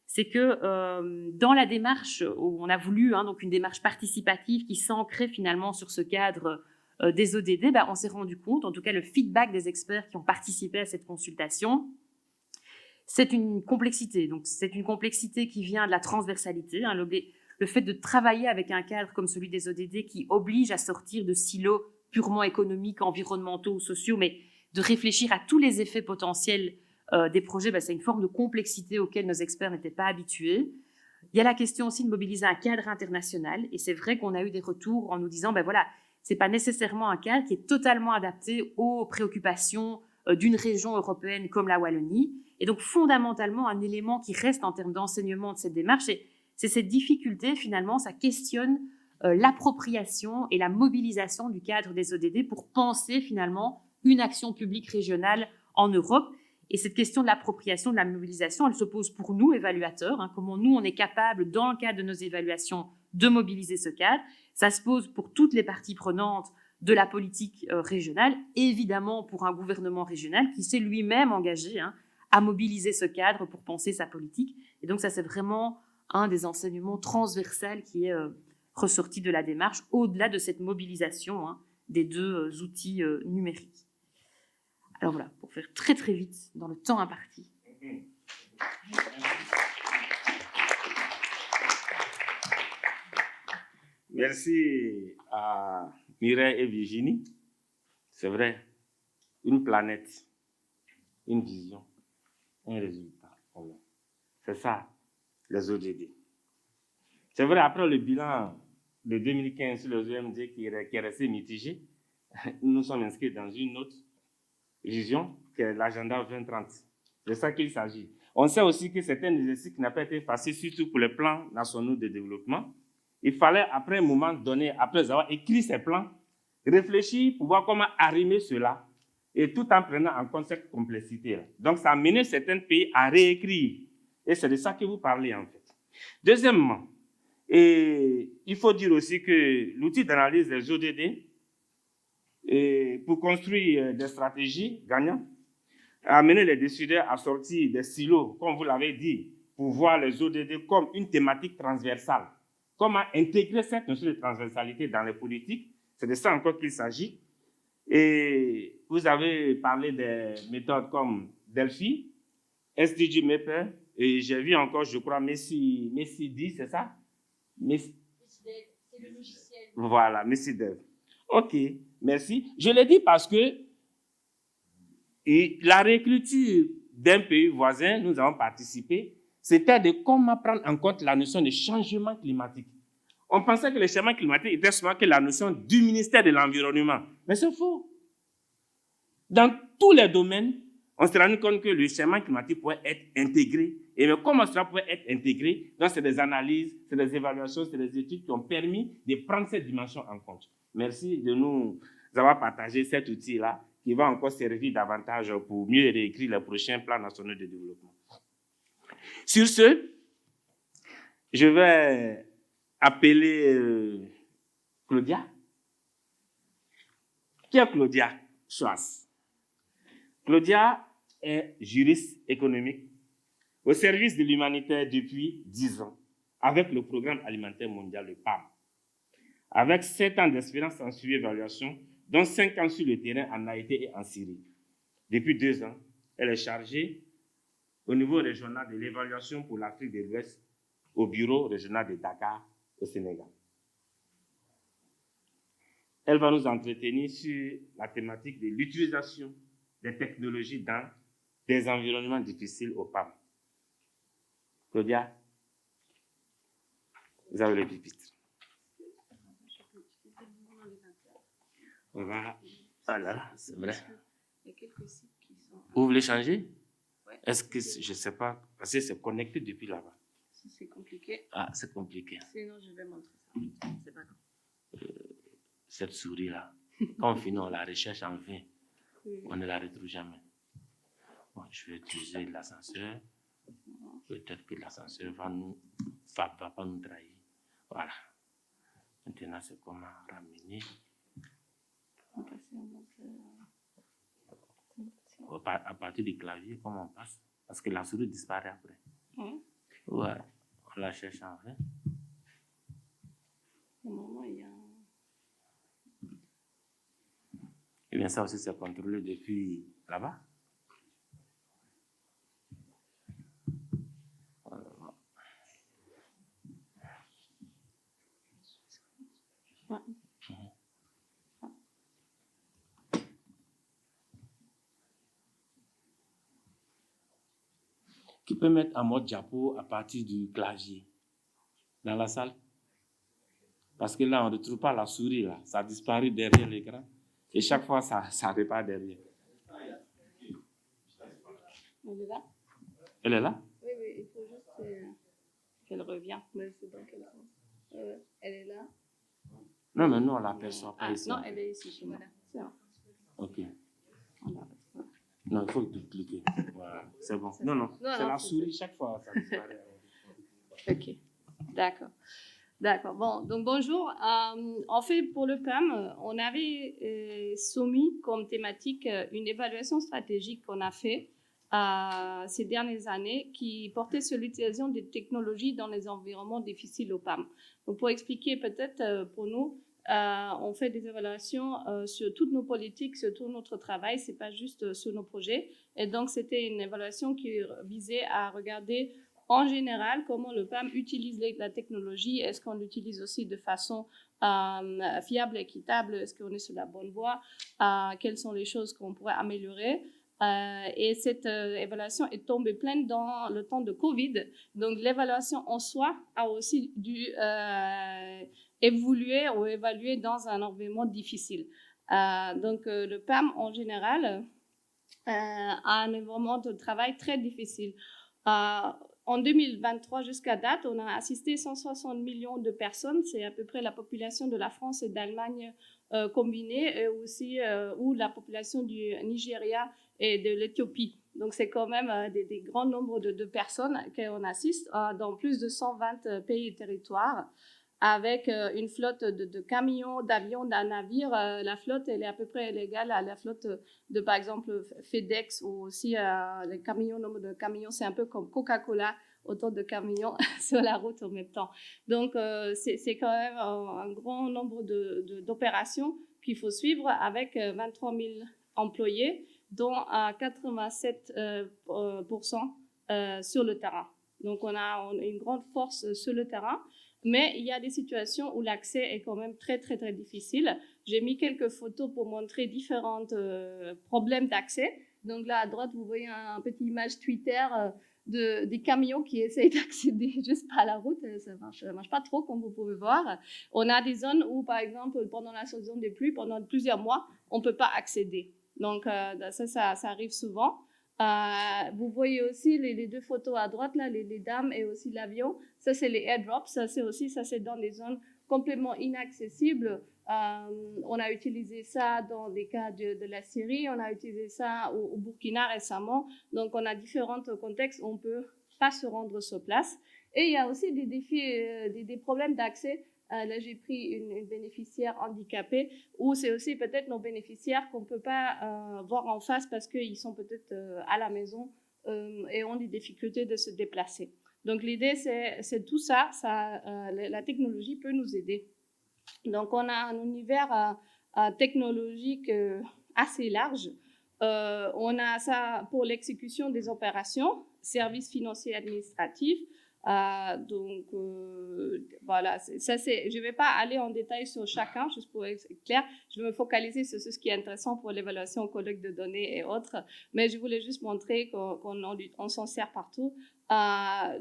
c'est que dans la démarche où on a voulu, donc une démarche participative qui s'ancrait finalement sur ce cadre des ODD, on s'est rendu compte, en tout cas le feedback des experts qui ont participé à cette consultation, c'est une complexité. Donc c'est une complexité qui vient de la transversalité, le fait de travailler avec un cadre comme celui des ODD qui oblige à sortir de silos purement économiques, environnementaux ou sociaux, mais de réfléchir à tous les effets potentiels des projets, c'est une forme de complexité auquel nos experts n'étaient pas habitués. Il y a la question aussi de mobiliser un cadre international, et c'est vrai qu'on a eu des retours en nous disant, voilà, c'est pas nécessairement un cadre qui est totalement adapté aux préoccupations d'une région européenne comme la Wallonie, et donc fondamentalement un élément qui reste en termes d'enseignement de cette démarche, c'est cette difficulté, finalement, ça questionne l'appropriation et la mobilisation du cadre des ODD pour penser finalement une action publique régionale en Europe. Et cette question de l'appropriation, de la mobilisation, elle se pose pour nous, évaluateurs. Comment nous, on est capable, dans le cadre de nos évaluations, de mobiliser ce cadre. Ça se pose pour toutes les parties prenantes de la politique régionale, et évidemment pour un gouvernement régional qui s'est lui-même engagé à mobiliser ce cadre pour penser sa politique. Et donc ça, c'est vraiment un des enseignements transversaux qui est ressorti de la démarche, au-delà de cette mobilisation des deux outils numériques. Alors voilà, pour faire très très vite dans le temps imparti. Merci à Mireille et Virginie. C'est vrai, une planète, une vision, un résultat. C'est ça, les ODD. C'est vrai, après le bilan de 2015 sur les OMD qui est resté mitigé, nous sommes inscrits dans une autre vision qui est l'agenda 2030. C'est ça qu'il s'agit. On sait aussi que c'est un exercice qui n'a pas été facile, surtout pour les plans nationaux de développement. Il fallait, après un moment donné, après avoir écrit ces plans, réfléchir pour voir comment arrimer cela, et tout en prenant en compte cette complexité-là. Donc, ça a mené certains pays à réécrire. Et c'est de ça que vous parlez, en fait. Deuxièmement, il faut dire aussi que l'outil d'analyse des ODD, pour construire des stratégies gagnantes, a amené les décideurs à sortir des silos, comme vous l'avez dit, pour voir les ODD comme une thématique transversale. Comment intégrer cette notion de transversalité dans les politiques, c'est de ça encore qu'il s'agit. Et vous avez parlé des méthodes comme Delphi, SDG Mapper Et j'ai vu encore, je crois, Messi dit, c'est ça? C'est le logiciel. Voilà, Messidev. OK, merci. Je l'ai dit parce que la réécriture d'un pays voisin, nous avons participé, c'était de comment prendre en compte la notion de changement climatique. On pensait que le changement climatique était seulement que la notion du ministère de l'Environnement. Mais c'est faux. Dans tous les domaines, on s'est rendu compte que le changement climatique pouvait être intégré. Et mais comment cela pouvait être intégré? Donc, c'est des analyses, c'est des évaluations, c'est des études qui ont permis de prendre cette dimension en compte. Merci de nous avoir partagé cet outil-là qui va encore servir davantage pour mieux réécrire les prochains plans nationaux de développement. Sur ce, je vais appeler Claudia. Qui est Claudia Schwartz? Claudia est juriste économique au service de l'humanitaire depuis 10 ans avec le Programme alimentaire mondial, le PAM. Avec 7 ans d'expérience en suivi et évaluation, dont 5 ans sur le terrain en Haïti et en Syrie. Depuis 2 ans, elle est chargée au niveau régional de l'évaluation pour l'Afrique de l'Ouest au bureau régional de Dakar au Sénégal. Elle va nous entretenir sur la thématique de l'utilisation des technologies dans des environnements difficiles au PAM. Claudia, vous avez le pupitre. On va... Ah là, c'est vrai. Vous voulez changer? Est-ce que, je ne sais pas, parce que c'est connecté depuis là-bas. C'est compliqué. Ah, c'est compliqué. Sinon, je vais montrer ça. C'est pas grave. Cette souris-là, quand on finit, on la recherche en vain. On ne la retrouve jamais. Bon, je vais utiliser l'ascenseur. Peut-être que l'ascenseur va pas nous trahir. Voilà. Maintenant, c'est comment ramener. À partir du clavier, comment on passe? Parce que la souris disparaît après. Ouais, on la cherche en vain. Et bien, ça aussi, c'est contrôlé depuis là-bas. Qui peut mettre en mode diapo à partir du clavier dans la salle? Parce que là, on ne retrouve pas la souris, là. Ça a disparu derrière l'écran. Et chaque fois, ça repart derrière. Elle est là? Elle est là? Oui, il faut juste qu'elle revienne. Mais c'est dans quel sens? Elle est là? Non, mais nous, on ne l'aperçoit pas ici. Non, elle est ici. Voilà. C'est bon. OK. Non, il faut cliquer. Voilà, c'est bon. Non, c'est la souris chaque fois, ça disparaît. OK, d'accord. Bon, donc bonjour. En fait, pour le PAM, on avait soumis comme thématique une évaluation stratégique qu'on a fait ces dernières années qui portait sur l'utilisation des technologies dans les environnements difficiles au PAM. Donc, pour expliquer peut-être pour nous, on fait des évaluations sur toutes nos politiques, sur tout notre travail, c'est pas juste sur nos projets. Et donc, c'était une évaluation qui visait à regarder en général comment le PAM utilise la technologie. Est-ce qu'on l'utilise aussi de façon fiable, équitable? Est-ce qu'on est sur la bonne voie? Quelles sont les choses qu'on pourrait améliorer? Et cette évaluation est tombée pleine dans le temps de Covid. Donc, l'évaluation en soi a aussi dû évoluer ou évaluer dans un environnement difficile. Donc, le PAM, en général, a un environnement de travail très difficile. En 2023, jusqu'à date, on a assisté 160 millions de personnes. C'est à peu près la population de la France et d'Allemagne combinée, et aussi ou la population du Nigeria et de l'Éthiopie. Donc, c'est quand même des grands nombres de personnes qu'on assiste dans plus de 120 pays et territoires, avec une flotte de camions, d'avions, d'un navire. La flotte, elle est à peu près égale à la flotte de, par exemple, FedEx, ou aussi les camions, nombre de camions, c'est un peu comme Coca-Cola, autant de camions sur la route en même temps. Donc, c'est quand même un grand nombre d'opérations qu'il faut suivre avec 23 000 employés, dont 87% sur le terrain. Donc, on a une grande force sur le terrain, mais il y a des situations où l'accès est quand même très, très, très difficile. J'ai mis quelques photos pour montrer différents problèmes d'accès. Donc là, à droite, vous voyez une petite image Twitter des camions qui essayent d'accéder juste par la route. Ça marche pas trop, comme vous pouvez voir. On a des zones où, par exemple, pendant la saison des pluies, pendant plusieurs mois, on ne peut pas accéder. Donc, ça arrive souvent. Vous voyez aussi les deux photos à droite, là, les dames et aussi l'avion. Ça, c'est les airdrops. Ça, c'est dans des zones complètement inaccessibles. On a utilisé ça dans des cas de la Syrie, on a utilisé ça au Burkina récemment. Donc, on a différents contextes où on ne peut pas se rendre sur place. Et il y a aussi des défis, des problèmes d'accès. Là, j'ai pris une bénéficiaire handicapée, où c'est aussi peut-être nos bénéficiaires qu'on ne peut pas voir en face parce qu'ils sont peut-être à la maison et ont des difficultés de se déplacer. Donc, l'idée, c'est tout ça. La technologie peut nous aider. Donc, on a un univers technologique assez large. On a ça pour l'exécution des opérations, services financiers administratifs. Voilà, je ne vais pas aller en détail sur chacun, juste pour être clair. Je vais me focaliser sur ce qui est intéressant pour l'évaluation, collecte de données et autres. Mais je voulais juste montrer qu'on s'en sert partout.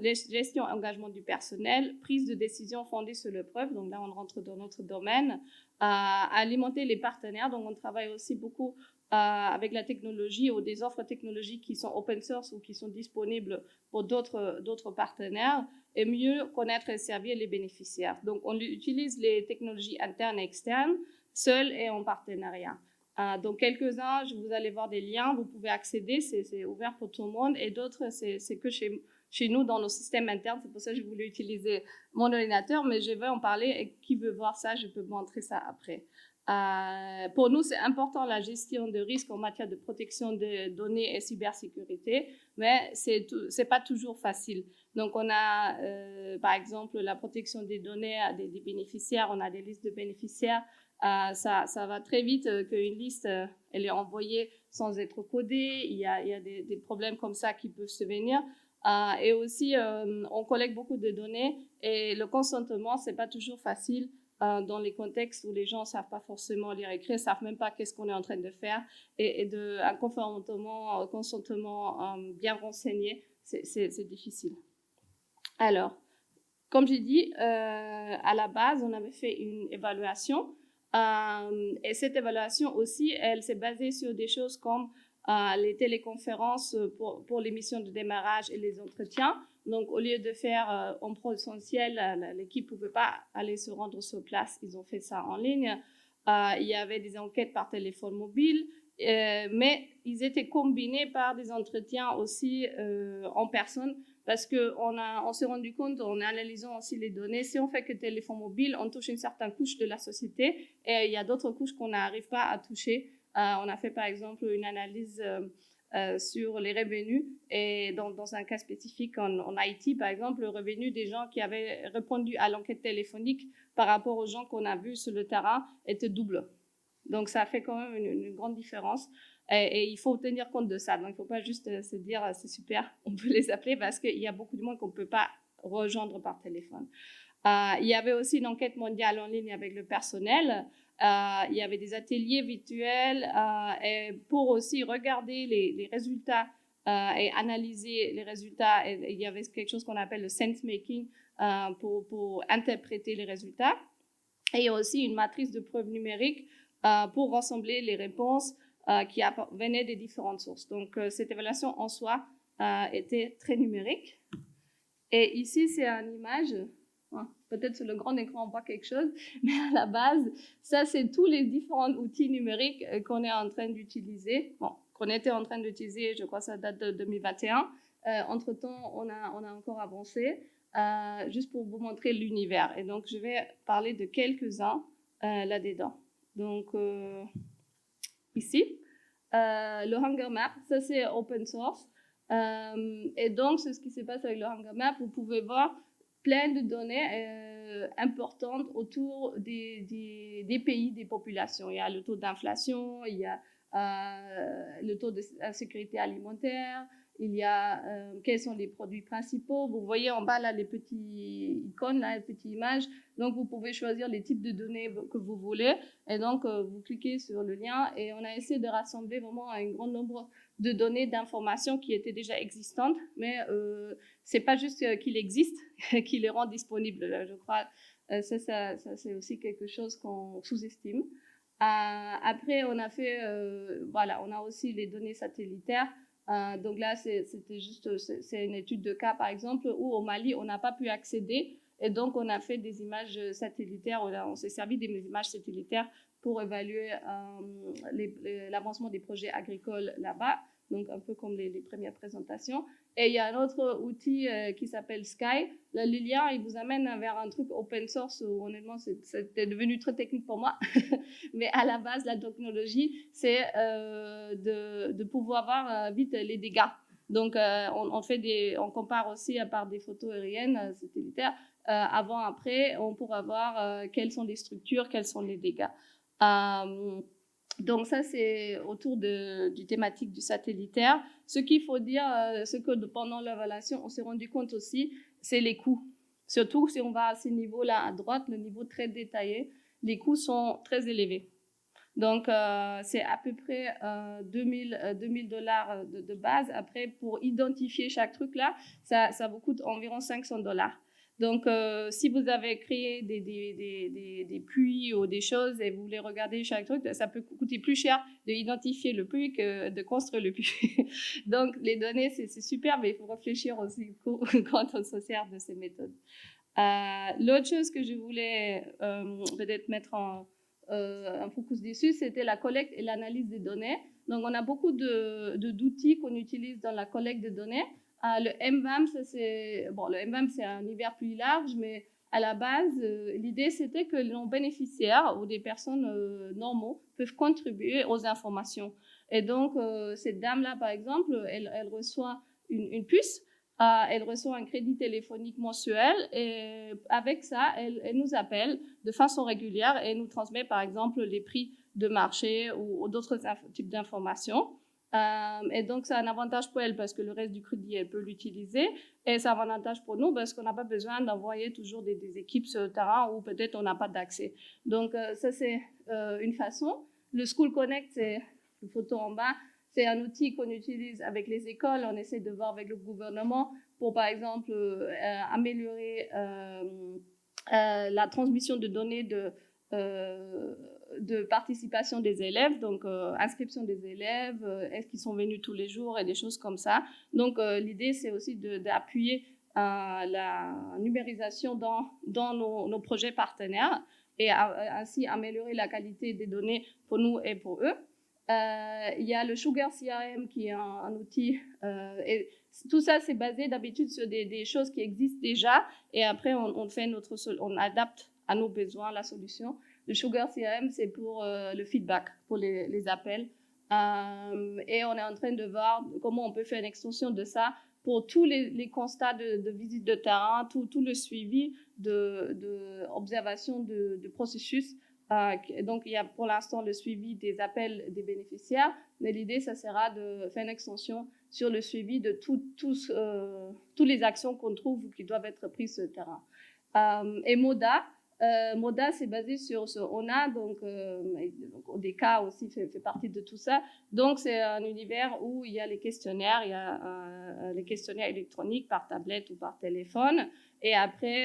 Gestion et engagement du personnel, prise de décision fondée sur le preuve, donc là on rentre dans notre domaine, alimenter les partenaires, donc on travaille aussi beaucoup avec la technologie ou des offres technologiques qui sont open source ou qui sont disponibles pour d'autres partenaires, et mieux connaître et servir les bénéficiaires. Donc on utilise les technologies internes et externes, seules et en partenariat. Donc quelques-uns, vous allez voir des liens, vous pouvez accéder, c'est ouvert pour tout le monde, et d'autres, c'est que chez nous, dans nos systèmes internes. C'est pour ça que je voulais utiliser mon ordinateur, mais je vais en parler, et qui veut voir ça, je peux montrer ça après. Pour nous, c'est important la gestion de risques en matière de protection des données et cybersécurité, mais c'est pas toujours facile. Donc, on a, par exemple, la protection des données des bénéficiaires, on a des listes de bénéficiaires. Ça va très vite qu'une liste, elle est envoyée sans être codée. Il y a des problèmes comme ça qui peuvent se venir. Et aussi, on collecte beaucoup de données, et le consentement, c'est pas toujours facile dans les contextes où les gens ne savent pas forcément lire et écrire, ne savent même pas qu'est-ce qu'on est en train de faire, et un consentement bien renseigné, c'est difficile. Alors, comme j'ai dit, à la base, on avait fait une évaluation, et cette évaluation aussi, elle s'est basée sur des choses comme les téléconférences pour les missions de démarrage et les entretiens. Donc, au lieu de faire en présentiel, l'équipe ne pouvait pas aller se rendre sur place. Ils ont fait ça en ligne. Il y avait des enquêtes par téléphone mobile, mais ils étaient combinés par des entretiens aussi en personne, parce qu'on s'est rendu compte, en analysant aussi les données, si on fait que téléphone mobile, on touche une certaine couche de la société, et il y a d'autres couches qu'on n'arrive pas à toucher. On a fait par exemple une analyse sur les revenus, et dans un cas spécifique en Haïti, par exemple, le revenu des gens qui avaient répondu à l'enquête téléphonique par rapport aux gens qu'on a vus sur le terrain était double. Donc ça fait quand même une grande différence, et il faut tenir compte de ça. Donc il ne faut pas juste se dire c'est super, on peut les appeler, parce qu'il y a beaucoup de monde qu'on ne peut pas rejoindre par téléphone. Il y avait aussi une enquête mondiale en ligne avec le personnel. Il y avait des ateliers virtuels et pour aussi regarder les résultats et analyser les résultats. Et il y avait quelque chose qu'on appelle le sense making pour interpréter les résultats. Et il y a aussi une matrice de preuves numériques pour rassembler les réponses qui venaient des différentes sources. Donc cette évaluation en soi était très numérique. Et ici, c'est une image. Peut-être sur le grand écran, on voit quelque chose, mais à la base, ça, c'est tous les différents outils numériques qu'on est en train d'utiliser. Bon, qu'on était en train d'utiliser, je crois que ça date de 2021. Entre-temps, on a encore avancé, juste pour vous montrer l'univers. Et donc, je vais parler de quelques-uns là-dedans. Donc, ici, le Hunger Map, ça, c'est open source. Et donc, c'est ce qui se passe avec le Hunger Map. Vous pouvez voir plein de données importantes autour des pays, des populations. Il y a le taux d'inflation, il y a le taux d'insécurité alimentaire, il y a quels sont les produits principaux. Vous voyez en bas là les petits icônes, là, les petites images. Donc vous pouvez choisir les types de données que vous voulez. Et donc vous cliquez sur le lien et on a essayé de rassembler vraiment un grand nombre de données, d'informations qui étaient déjà existantes. Mais c'est pas juste qu'il existe, qu'il les rend disponibles. Je crois ça c'est aussi quelque chose qu'on sous-estime. Après, on a fait, voilà, on a aussi les données satellitaires. Donc là, c'était juste, c'est une étude de cas, par exemple, où au Mali, on n'a pas pu accéder. Et donc, on a fait des images satellitaires, on s'est servi des images satellitaires pour évaluer l'avancement des projets agricoles là-bas. Donc, un peu comme les premières présentations. Et il y a un autre outil qui s'appelle Sky. Le lien, il vous amène vers un truc open source où, honnêtement, c'était devenu très technique pour moi. Mais à la base, la technologie, c'est de pouvoir voir vite les dégâts. Donc, on compare aussi par des photos aériennes satellitaires. Avant, après, on pourra voir quelles sont les structures, quels sont les dégâts. Donc ça, c'est autour du thématique du satellitaire. Ce qu'il faut dire, c'est que pendant l'évaluation, on s'est rendu compte aussi, c'est les coûts. Surtout si on va à ces niveaux-là à droite, le niveau très détaillé, les coûts sont très élevés. Donc, c'est à peu près $2,000 de base. Après, pour identifier chaque truc là, ça vous coûte environ $500. Donc, si vous avez créé des puits ou des choses et vous voulez regarder chaque truc, ça peut coûter plus cher d'identifier le puits que de construire le puits. Donc, les données, c'est super, mais il faut réfléchir aussi quand on se sert de ces méthodes. L'autre chose que je voulais peut-être mettre un focus dessus, c'était la collecte et l'analyse des données. Donc, on a beaucoup d'outils qu'on utilise dans la collecte de données. Le MVAM, le MVAM, c'est un univers plus large, mais à la base, l'idée, c'était que nos bénéficiaires ou des personnes normaux peuvent contribuer aux informations. Et donc, cette dame-là, par exemple, elle reçoit une puce, elle reçoit un crédit téléphonique mensuel et avec ça, elle nous appelle de façon régulière et nous transmet, par exemple, les prix de marché ou d'autres types d'informations. Et donc, c'est un avantage pour elle parce que le reste du crédit, elle peut l'utiliser. Et c'est un avantage pour nous parce qu'on n'a pas besoin d'envoyer toujours des équipes sur le terrain où peut-être on n'a pas d'accès. Donc, ça, c'est une façon. Le School Connect, c'est une photo en bas. C'est un outil qu'on utilise avec les écoles. On essaie de voir avec le gouvernement pour, par exemple, améliorer la transmission de données de participation des élèves, donc inscription des élèves, est-ce qu'ils sont venus tous les jours et des choses comme ça. Donc l'idée, c'est aussi d'appuyer la numérisation dans nos projets partenaires et ainsi améliorer la qualité des données pour nous et pour eux. Il y a le Sugar CRM qui est un outil et tout ça, c'est basé d'habitude sur des choses qui existent déjà et après on adapte à nos besoins la solution. Le Sugar CRM, c'est pour le feedback, pour les appels. Et on est en train de voir comment on peut faire une extension de ça pour tous les constats de visite de terrain, tout le suivi d'observation de processus. Donc, il y a pour l'instant le suivi des appels des bénéficiaires, mais l'idée, ça sera de faire une extension sur le suivi de toutes les actions qu'on trouve qui doivent être prises sur le terrain. Et MODA, c'est basé sur ONA, donc ODK aussi fait partie de tout ça. Donc, c'est un univers où il y a les questionnaires, il y a les questionnaires électroniques par tablette ou par téléphone. Et après,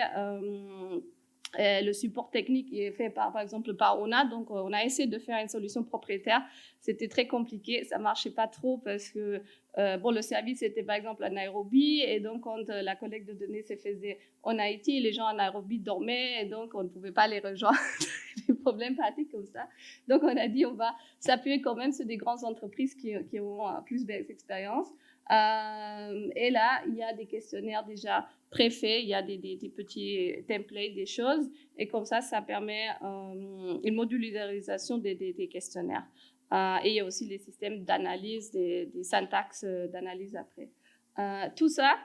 le support technique est fait par exemple par ONA. Donc, on a essayé de faire une solution propriétaire. C'était très compliqué, ça marchait pas trop parce que le service était par exemple à Nairobi et donc quand la collecte de données se faisait en Haïti, les gens à Nairobi dormaient et donc on ne pouvait pas les rejoindre. Des problèmes pratiques comme ça. Donc, on a dit on va s'appuyer quand même sur des grandes entreprises qui ont plus d'expérience. Et là, il y a des questionnaires déjà préfaits, il y a des petits templates, des choses, et comme ça permet une modularisation des questionnaires. Et il y a aussi les systèmes d'analyse, des syntaxes d'analyse après. Tout ça,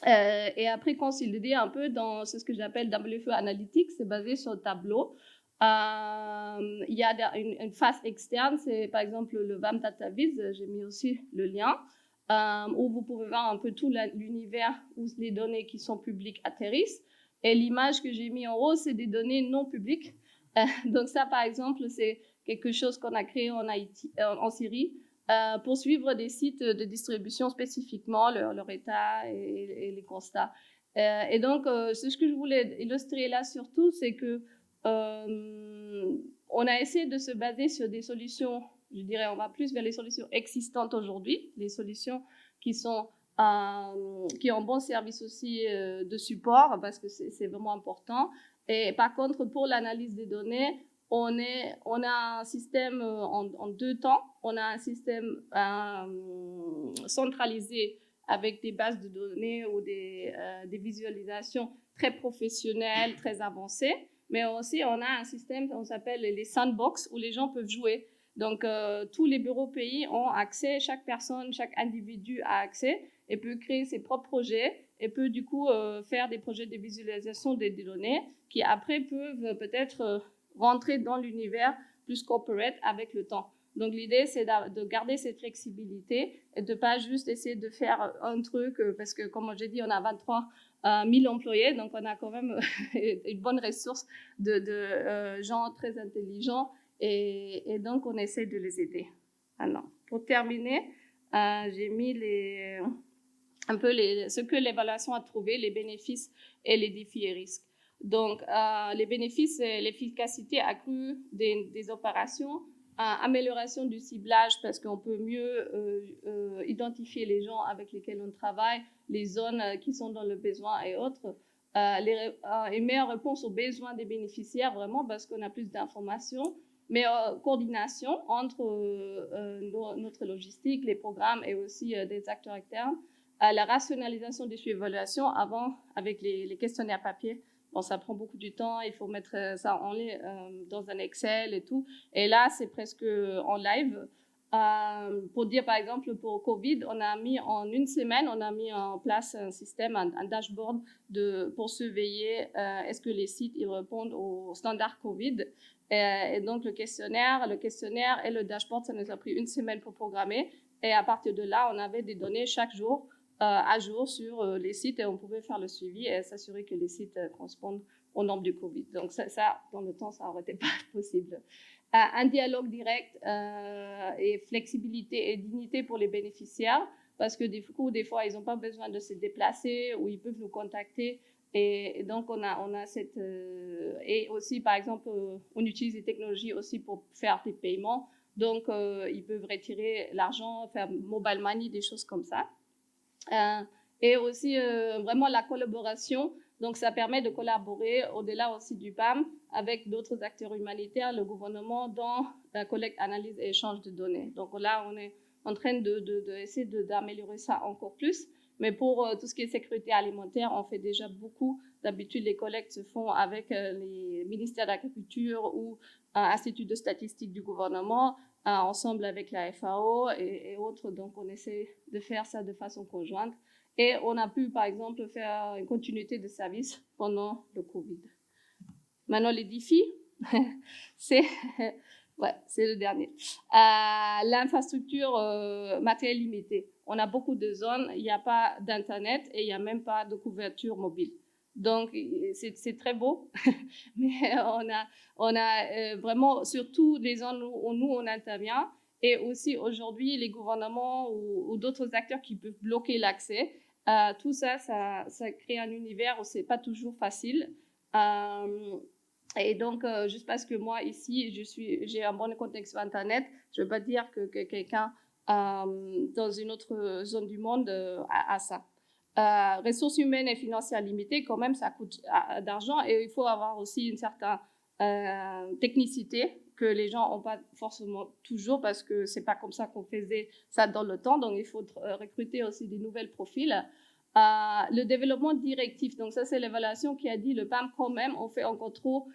et après consolidé un peu dans ce que j'appelle WFE Analytics, c'est basé sur Tableau. Il y a une face externe, c'est par exemple le VAM DataViz, j'ai mis aussi le lien. où vous pouvez voir un peu tout l'univers où les données qui sont publiques atterrissent. Et l'image que j'ai mis en haut, c'est des données non publiques. Donc ça, par exemple, c'est quelque chose qu'on a créé en Syrie pour suivre des sites de distribution spécifiquement, leur état et les constats. Et donc, ce que je voulais illustrer là surtout, c'est que on a essayé de se baser sur des solutions, je dirais, on va plus vers les solutions existantes aujourd'hui, les solutions qui ont bon service aussi de support, parce que c'est vraiment important. Et par contre, pour l'analyse des données, on a un système en 2 temps. On a un système centralisé avec des bases de données ou des visualisations très professionnelles, très avancées. Mais aussi, on a un système qu'on s'appelle les sandbox, où les gens peuvent jouer. Donc, tous les bureaux pays ont accès, chaque personne, chaque individu a accès et peut créer ses propres projets et peut du coup faire des projets de visualisation des données qui après peuvent peut-être rentrer dans l'univers plus corporate avec le temps. Donc, l'idée, c'est de garder cette flexibilité et de ne pas juste essayer de faire un truc parce que, comme j'ai dit, on a 23 000 employés, donc on a quand même une bonne ressource de gens très intelligents et donc on essaie de les aider. Alors, pour terminer, j'ai mis ce que l'évaluation a trouvé, les bénéfices et les défis et risques. Donc, les bénéfices, c'est l'efficacité accrue des opérations, amélioration du ciblage parce qu'on peut mieux identifier les gens avec lesquels on travaille, les zones qui sont dans le besoin et autres. Une meilleure réponse aux besoins des bénéficiaires, vraiment, parce qu'on a plus d'informations. Meilleure coordination entre notre logistique, les programmes et aussi des acteurs externes. La rationalisation des suivi-évaluations avant, avec les questionnaires papier. Bon, ça prend beaucoup de temps, il faut mettre ça en ligne dans un Excel et tout. Et là, c'est presque en live. Pour dire, par exemple, pour Covid, on a mis en 1 semaine, on a mis en place un système, un dashboard pour surveiller est-ce que les sites ils répondent aux standards Covid. Et donc, le questionnaire et le dashboard, ça nous a pris 1 semaine pour programmer. Et à partir de là, on avait des données chaque jour à jour sur les sites et on pouvait faire le suivi et s'assurer que les sites correspondent au nombre du Covid. Donc ça, dans le temps, ça n'aurait été pas possible. Un dialogue direct et flexibilité et dignité pour les bénéficiaires parce que des fois, ils n'ont pas besoin de se déplacer ou ils peuvent nous contacter. Et donc, on a cette... et aussi, par exemple, on utilise les technologies aussi pour faire des paiements. Donc, ils peuvent retirer l'argent, faire mobile money, des choses comme ça. Et aussi vraiment la collaboration. Donc, ça permet de collaborer au-delà aussi du PAM avec d'autres acteurs humanitaires, le gouvernement, dans la collecte, analyse et échange de données. Donc là, on est en train d'essayer d'améliorer ça encore plus. Mais pour tout ce qui est sécurité alimentaire, on fait déjà beaucoup. D'habitude, les collectes se font avec les ministères de l'Agriculture ou Institut de statistique du gouvernement, ensemble avec la FAO et autres. Donc, on essaie de faire ça de façon conjointe. Et on a pu, par exemple, faire une continuité de service pendant le Covid. Maintenant, les défis, c'est le dernier. L'infrastructure matérielle limitée. On a beaucoup de zones, il n'y a pas d'Internet et il n'y a même pas de couverture mobile. Donc, c'est très beau, mais on a vraiment, surtout les zones où nous, on intervient, et aussi aujourd'hui, les gouvernements ou d'autres acteurs qui peuvent bloquer l'accès. Tout ça crée un univers où ce n'est pas toujours facile. Et donc, juste parce que moi, ici, j'ai un bon contexte sur Internet, je ne veux pas dire que quelqu'un dans une autre zone du monde a ça. Ressources humaines et financières limitées, quand même, ça coûte d'argent et il faut avoir aussi une certaine technicité que les gens n'ont pas forcément toujours parce que c'est pas comme ça qu'on faisait ça dans le temps. Donc, il faut recruter aussi des nouvelles profils. Le développement directif, donc ça, c'est l'évaluation qui a dit le PAM quand même, on fait encore trop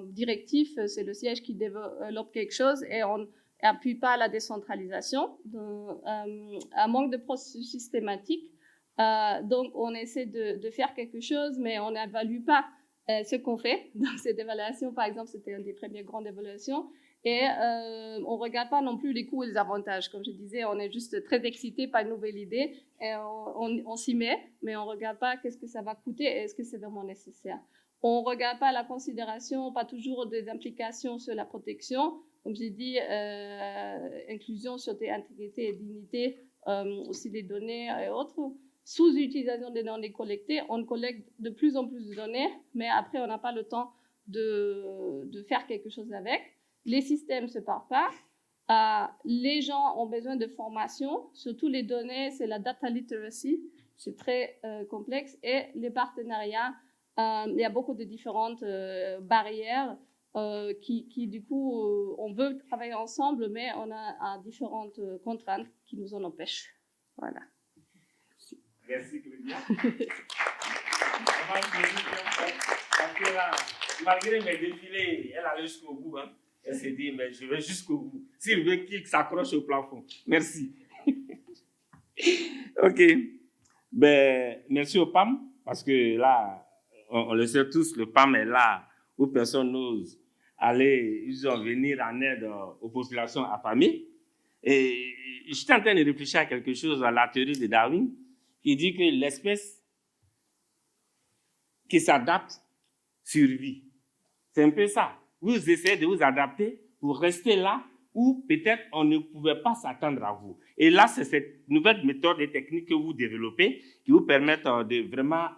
directif, c'est le siège qui développe quelque chose et on n'appuie pas la décentralisation. Donc, un manque de processus systématique. Donc, on essaie de faire quelque chose, mais on n'évalue pas ce qu'on fait. Donc, cette évaluation, par exemple, c'était une des premières grandes évaluations. Et on ne regarde pas non plus les coûts et les avantages. Comme je disais, on est juste très excité par une nouvelle idée et on s'y met, mais on ne regarde pas qu'est-ce que ça va coûter et est-ce que c'est vraiment nécessaire. On ne regarde pas la considération, pas toujours des implications sur la protection. Comme j'ai dit, inclusion, sûreté, intégrité et dignité, aussi des données et autres. Sous-utilisation des données collectées, on collecte de plus en plus de données, mais après, on n'a pas le temps de faire quelque chose avec. Les systèmes ne se parlent pas. Les gens ont besoin de formation, surtout les données, c'est la data literacy, c'est très complexe. Et les partenariats, il y a beaucoup de différentes barrières qui du coup, on veut travailler ensemble, mais on a différentes contraintes qui nous en empêchent. Voilà. Merci, Claudia. Parce que là, malgré mes défilés, elle allait jusqu'au bout. Hein. Elle s'est dit, mais je vais jusqu'au bout. S'il veut qu'il s'accroche au plafond. Merci. OK. Ben, merci au PAM, parce que là, on le sait tous, le PAM est là où personne n'ose aller, ils vont venir en aide aux populations affamées. Et j'étais en train de réfléchir à quelque chose, à la théorie de Darwin, qui dit que l'espèce qui s'adapte survit. C'est un peu ça. Vous essayez de vous adapter pour rester là où peut-être on ne pouvait pas s'attendre à vous. Et là, c'est cette nouvelle méthode et technique que vous développez qui vous permettent de vraiment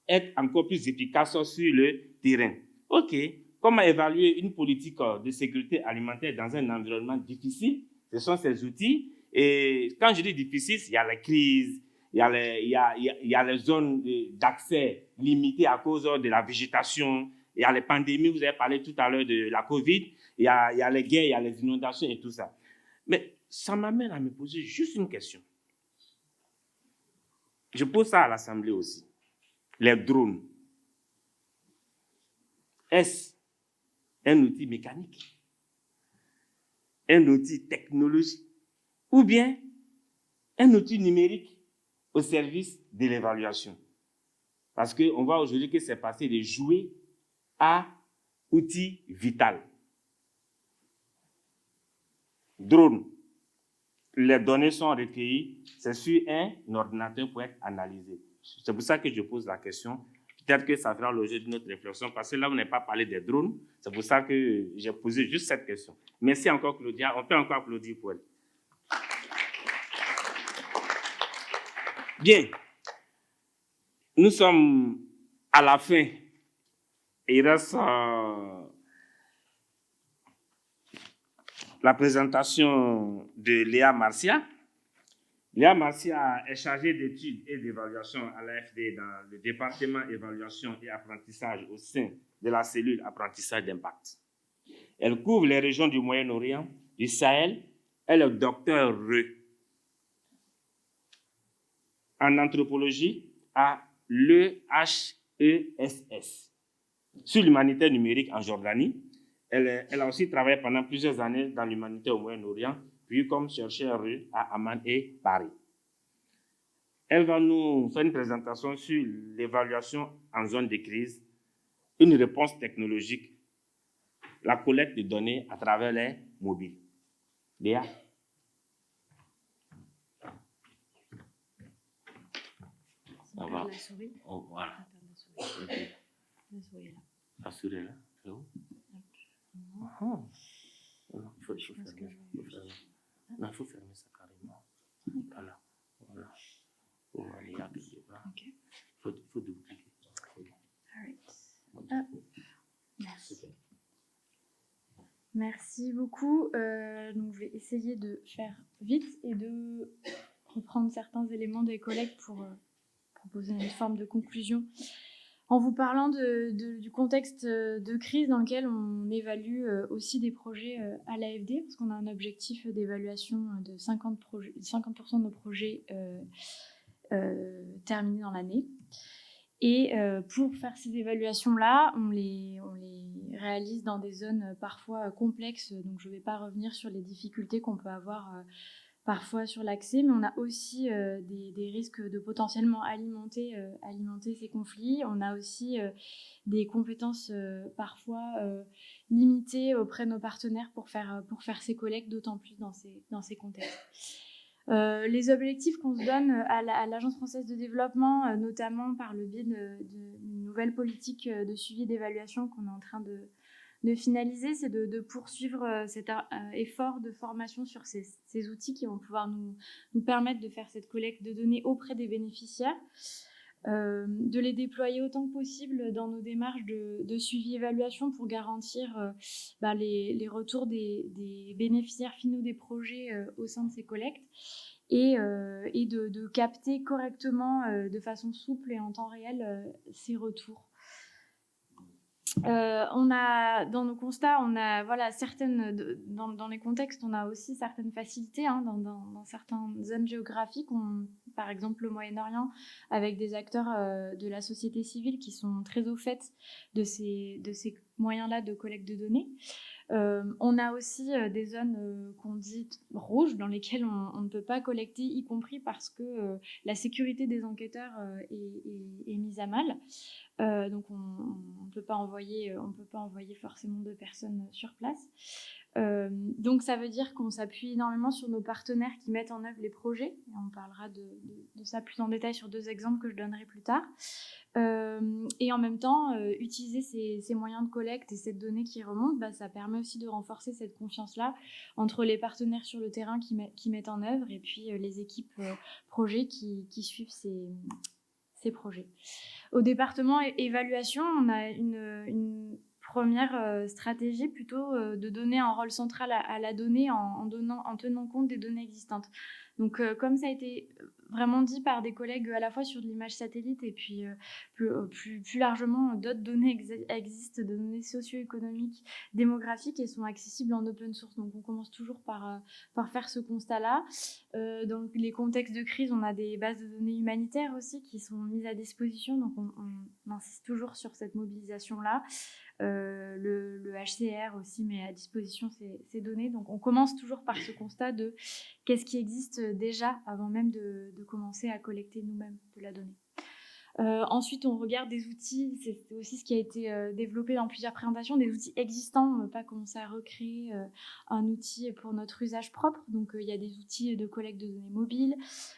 être encore plus efficace sur le terrain. OK. Comment évaluer une politique de sécurité alimentaire dans un environnement difficile? Ce sont ces outils. Et quand je dis difficile, il y a les crises, il y a les zones d'accès limitées à cause de la végétation, il y a les pandémies, vous avez parlé tout à l'heure de la Covid, il y a les guerres, il y a les inondations et tout ça. Mais ça m'amène à me poser juste une question. Je pose ça à l'Assemblée aussi. Les drones. Est-ce un outil mécanique? Un outil technologique? Ou bien un outil numérique au service de l'évaluation? Parce qu'on voit aujourd'hui que c'est passé de jouer à outil vital. Drone. Les données sont recueillies, c'est sur un ordinateur pour être analysé. C'est pour ça que je pose la question. Peut-être que ça fera l'objet de notre réflexion, parce que là, on n'a pas parlé des drones. C'est pour ça que j'ai posé juste cette question. Merci encore, Claudia. On peut encore applaudir pour elle. Bien. Nous sommes à la fin. Il reste la présentation de Léa Marcia. Léa Marcia est chargée d'études et d'évaluation à l'AFD dans le département évaluation et apprentissage au sein de la cellule apprentissage d'impact. Elle couvre les régions du Moyen-Orient, du Sahel. Elle est docteur en anthropologie à l'EHESS sur l'humanitaire numérique en Jordanie. Elle a aussi travaillé pendant plusieurs années dans l'humanitaire au Moyen-Orient, puis comme chercheur à Amman et Paris. Elle va nous faire une présentation sur l'évaluation en zone de crise, une réponse technologique, la collecte de données à travers les mobiles. Léa? Ça va. Oh, voilà. La souris est là. C'est où? Il faut fermer. Non, il faut fermer ça carrément. Voilà. Voilà. Il faut dupliquer. Merci. Merci beaucoup. Donc, je vais essayer de faire vite et de reprendre certains éléments des collègues pour proposer une forme de conclusion. En vous parlant du contexte de crise dans lequel on évalue aussi des projets à l'AFD, parce qu'on a un objectif d'évaluation de 50% de nos projets terminés dans l'année. Et pour faire ces évaluations-là, on les réalise dans des zones parfois complexes, donc je ne vais pas revenir sur les difficultés qu'on peut avoir parfois sur l'accès, mais on a aussi des risques de potentiellement alimenter ces conflits. On a aussi des compétences parfois limitées auprès de nos partenaires pour faire ces collectes, d'autant plus dans ces contextes. Les objectifs qu'on se donne à l'Agence française de développement, notamment par le biais d'une nouvelle politique de suivi d'évaluation qu'on est en train de finaliser, c'est de poursuivre cet effort de formation sur ces outils qui vont pouvoir nous permettre de faire cette collecte de données auprès des bénéficiaires, de les déployer autant que possible dans nos démarches de suivi-évaluation pour garantir les retours des bénéficiaires finaux des projets au sein de ces collectes et de capter correctement, de façon souple et en temps réel, ces retours. On a, dans nos constats, on a dans les contextes, on a aussi certaines facilités dans certaines zones géographiques, par exemple le Moyen-Orient, avec des acteurs de la société civile qui sont très au fait de ces moyens-là de collecte de données. On a aussi des zones qu'on dit rouges, dans lesquelles on ne peut pas collecter, y compris parce que la sécurité des enquêteurs est mise à mal. Donc on ne peut pas envoyer forcément de personnes sur place. Donc ça veut dire qu'on s'appuie énormément sur nos partenaires qui mettent en œuvre les projets. Et on parlera de ça plus en détail sur 2 exemples que je donnerai plus tard. Et en même temps, utiliser ces moyens de collecte et cette donnée qui remonte, ça permet aussi de renforcer cette confiance-là entre les partenaires sur le terrain qui mettent en œuvre et puis les équipes projets qui suivent ces projets. Au département évaluation, on a une première stratégie plutôt de donner un rôle central à la donnée en tenant compte des données existantes. Donc, comme ça a été vraiment dit par des collègues à la fois sur de l'image satellite et puis plus largement, d'autres données existent, de données socio-économiques, démographiques et sont accessibles en open source. Donc, on commence toujours par faire ce constat-là. Dans les contextes de crise, on a des bases de données humanitaires aussi qui sont mises à disposition. Donc, on insiste toujours sur cette mobilisation-là. Le HCR aussi met à disposition ces données. Donc, on commence toujours par ce constat de qu'est-ce qui existe déjà avant même de commencer à collecter nous-mêmes de la donnée. Ensuite, on regarde des outils, c'est aussi ce qui a été développé dans plusieurs présentations, des outils existants. On ne veut pas commencer à recréer un outil pour notre usage propre. Donc, il y a des outils de collecte de données mobiles,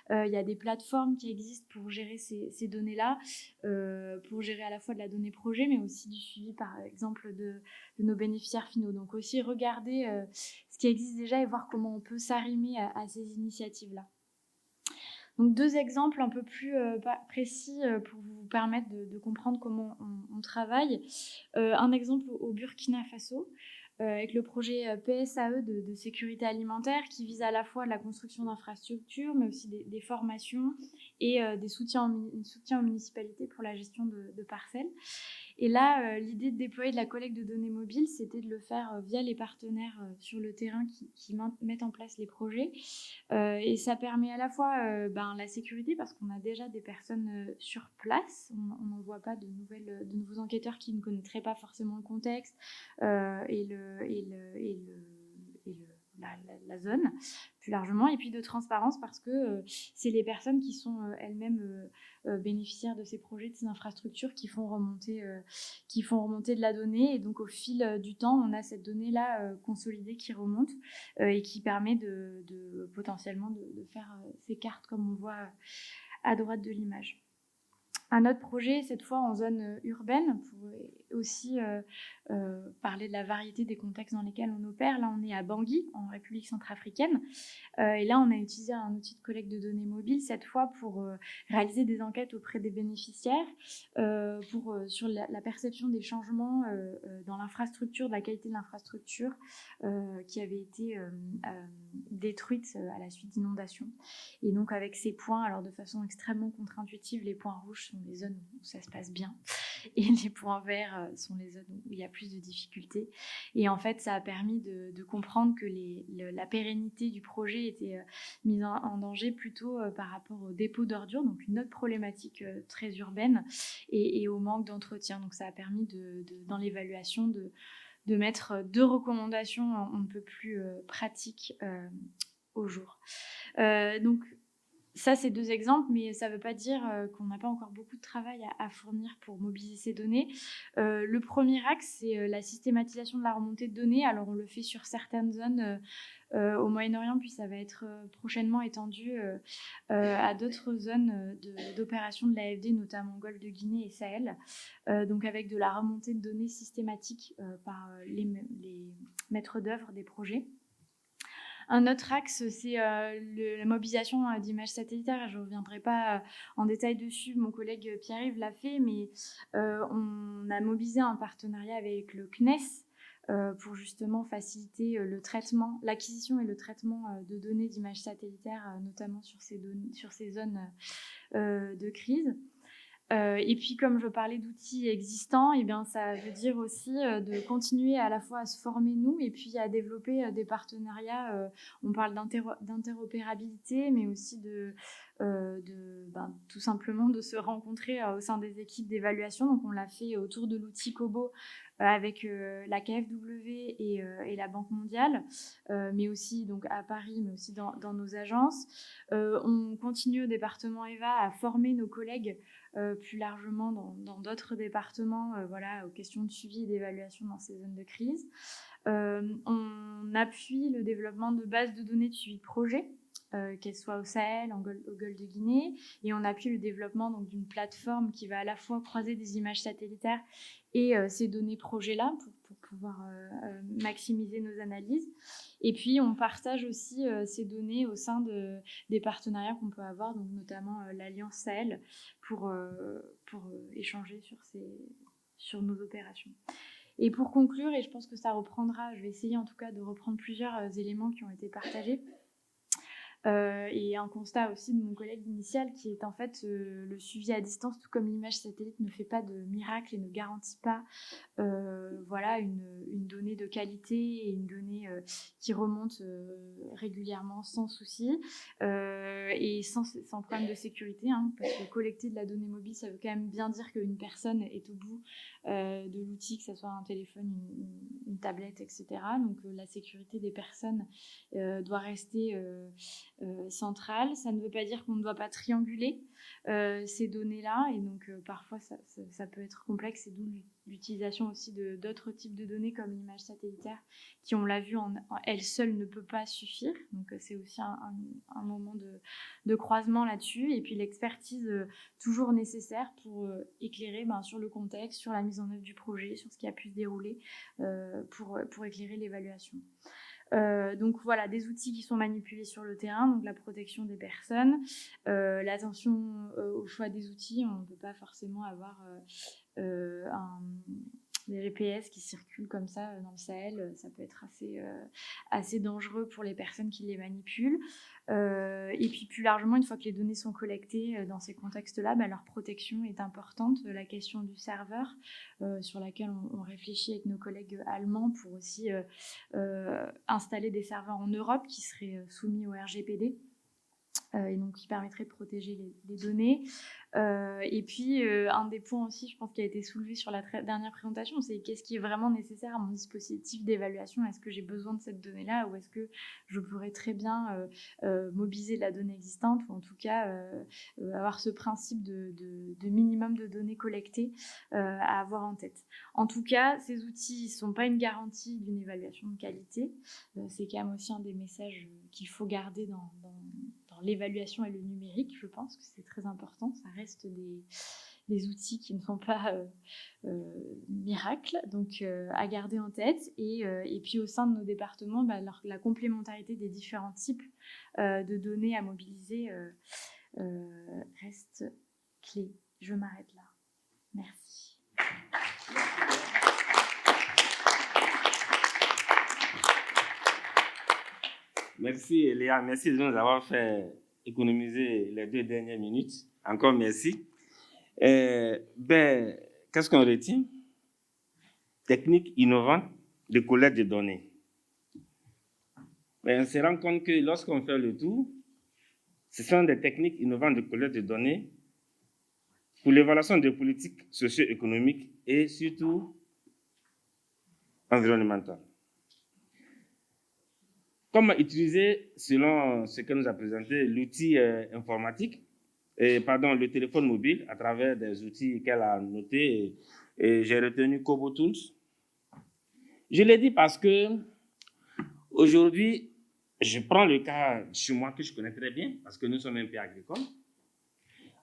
il y a des plateformes qui existent pour gérer ces données-là, pour gérer à la fois de la donnée projet, mais aussi du suivi, par exemple, de nos bénéficiaires finaux. Donc, aussi regarder ce qui existe déjà et voir comment on peut s'arrimer à ces initiatives-là. Donc 2 exemples un peu plus précis pour vous permettre de comprendre comment on travaille. Un exemple au Burkina Faso, avec le projet PSAE de sécurité alimentaire qui vise à la fois la construction d'infrastructures, mais aussi des formations et des soutiens aux municipalités pour la gestion de parcelles. Et là, l'idée de déployer de la collecte de données mobiles, c'était de le faire via les partenaires sur le terrain qui mettent en place les projets. Et ça permet à la fois la sécurité, parce qu'on a déjà des personnes sur place. On n'envoie pas de nouveaux enquêteurs qui ne connaîtraient pas forcément le contexte la zone plus largement, et puis de transparence parce que c'est les personnes qui sont elles-mêmes bénéficiaires de ces projets, de ces infrastructures qui font remonter de la donnée, et donc au fil du temps on a cette donnée-là consolidée qui remonte et qui permet de potentiellement de faire ces cartes comme on voit à droite de l'image. Un autre projet, cette fois en zone urbaine, pour aussi parler de la variété des contextes dans lesquels on opère. Là, on est à Bangui, en République centrafricaine. Et là, on a utilisé un outil de collecte de données mobile, cette fois pour réaliser des enquêtes auprès des bénéficiaires, sur la perception des changements dans l'infrastructure, de la qualité de l'infrastructure qui avait été détruite à la suite d'inondations. Et donc, avec ces points, alors de façon extrêmement contre-intuitive, les points rouges sont les zones où ça se passe bien et les points verts sont les zones où il y a plus de difficultés. Et en fait, ça a permis de comprendre que la pérennité du projet était mise en danger plutôt par rapport au dépôt d'ordures, donc une autre problématique très urbaine, et au manque d'entretien. Donc ça a permis dans l'évaluation de mettre 2 recommandations on ne peut plus pratiques au jour. Donc, ça, c'est 2 exemples, mais ça ne veut pas dire qu'on n'a pas encore beaucoup de travail à fournir pour mobiliser ces données. Le premier axe, c'est la systématisation de la remontée de données. Alors, on le fait sur certaines zones au Moyen-Orient, puis ça va être prochainement étendu à d'autres zones d'opération de l'AFD, notamment Golfe de Guinée et Sahel. Donc, avec de la remontée de données systématique par les maîtres d'œuvre des projets. Un autre axe, c'est la mobilisation d'images satellitaires. Je ne reviendrai pas en détail dessus, mon collègue Pierre-Yves l'a fait, mais on a mobilisé un partenariat avec le CNES pour justement faciliter le traitement, l'acquisition et le traitement de données d'images satellitaires, notamment sur ces zones de crise. Et puis, comme je parlais d'outils existants, eh bien, ça veut dire aussi de continuer à la fois à se former nous et puis à développer des partenariats. On parle d'interopérabilité, mais aussi tout simplement de se rencontrer au sein des équipes d'évaluation. Donc, on l'a fait autour de l'outil Kobo avec la KfW et la Banque mondiale, mais aussi donc à Paris, mais aussi dans nos agences. On continue au département EVA à former nos collègues plus largement dans d'autres départements aux questions de suivi et d'évaluation dans ces zones de crise. On appuie le développement de bases de données de suivi de projet, qu'elles soient au Sahel, au Golfe de Guinée, et on appuie le développement d'une plateforme qui va à la fois croiser des images satellitaires et ces données projets-là pour pouvoir maximiser nos analyses. Et puis, on partage aussi ces données au sein des partenariats qu'on peut avoir, donc notamment l'Alliance Sahel, pour échanger sur nos opérations. Et pour conclure, et je pense que ça reprendra, je vais essayer en tout cas de reprendre plusieurs éléments qui ont été partagés, et un constat aussi de mon collègue initial qui est en fait le suivi à distance, tout comme l'image satellite ne fait pas de miracle et ne garantit pas une donnée de qualité et une donnée qui remonte régulièrement sans souci et sans problème de sécurité, parce que collecter de la donnée mobile, ça veut quand même bien dire qu'une personne est au bout de l'outil, que ce soit un téléphone, une tablette, etc. Donc la sécurité des personnes doit rester centrale. Ça ne veut pas dire qu'on ne doit pas trianguler ces données-là, et donc parfois ça peut être complexe, et d'où l'utilisation aussi d'autres types de données comme l'image satellitaire qui, on l'a vu, en elle seule ne peut pas suffire. Donc c'est aussi un moment de croisement là-dessus, et puis l'expertise toujours nécessaire pour éclairer sur le contexte, sur la mise en œuvre du projet, sur ce qui a pu se dérouler pour éclairer l'évaluation. Donc voilà, des outils qui sont manipulés sur le terrain, donc la protection des personnes, l'attention au choix des outils. On ne peut pas forcément avoir des GPS qui circulent comme ça dans le Sahel. Ça peut être assez dangereux pour les personnes qui les manipulent. Et puis plus largement, une fois que les données sont collectées dans ces contextes-là, leur protection est importante. La question du serveur, sur laquelle on réfléchit avec nos collègues allemands pour aussi installer des serveurs en Europe qui seraient soumis au RGPD. Et donc qui permettrait de protéger les données. Et puis, un des points aussi, je pense, qui a été soulevé sur la dernière présentation, c'est qu'est-ce qui est vraiment nécessaire à mon dispositif d'évaluation? Est-ce que j'ai besoin de cette donnée-là, ou est-ce que je pourrais très bien mobiliser la donnée existante, ou en tout cas avoir ce principe de minimum de données collectées à avoir en tête. En tout cas, ces outils ne sont pas une garantie d'une évaluation de qualité. C'est quand même aussi un des messages qu'il faut garder dans l'évaluation et le numérique. Je pense que c'est très important. Ça reste des outils qui ne sont pas miracles, donc à garder en tête. Et puis au sein de nos départements, la complémentarité des différents types de données à mobiliser reste clé. Je m'arrête là. Merci. Merci Léa, merci de nous avoir fait économiser les 2 dernières minutes. Encore merci. Qu'est-ce qu'on retient? Technique innovante de collecte de données. On se rend compte que lorsqu'on fait le tour, ce sont des techniques innovantes de collecte de données pour l'évaluation des politiques socio-économiques et surtout environnementales. comment utiliser, selon ce que nous a présenté, l'outil informatique, le téléphone mobile à travers des outils qu'elle a notés. Et j'ai retenu Kobo Tools. Je l'ai dit parce que aujourd'hui, je prends le cas chez moi que je connais très bien, parce que nous sommes un pays agricole.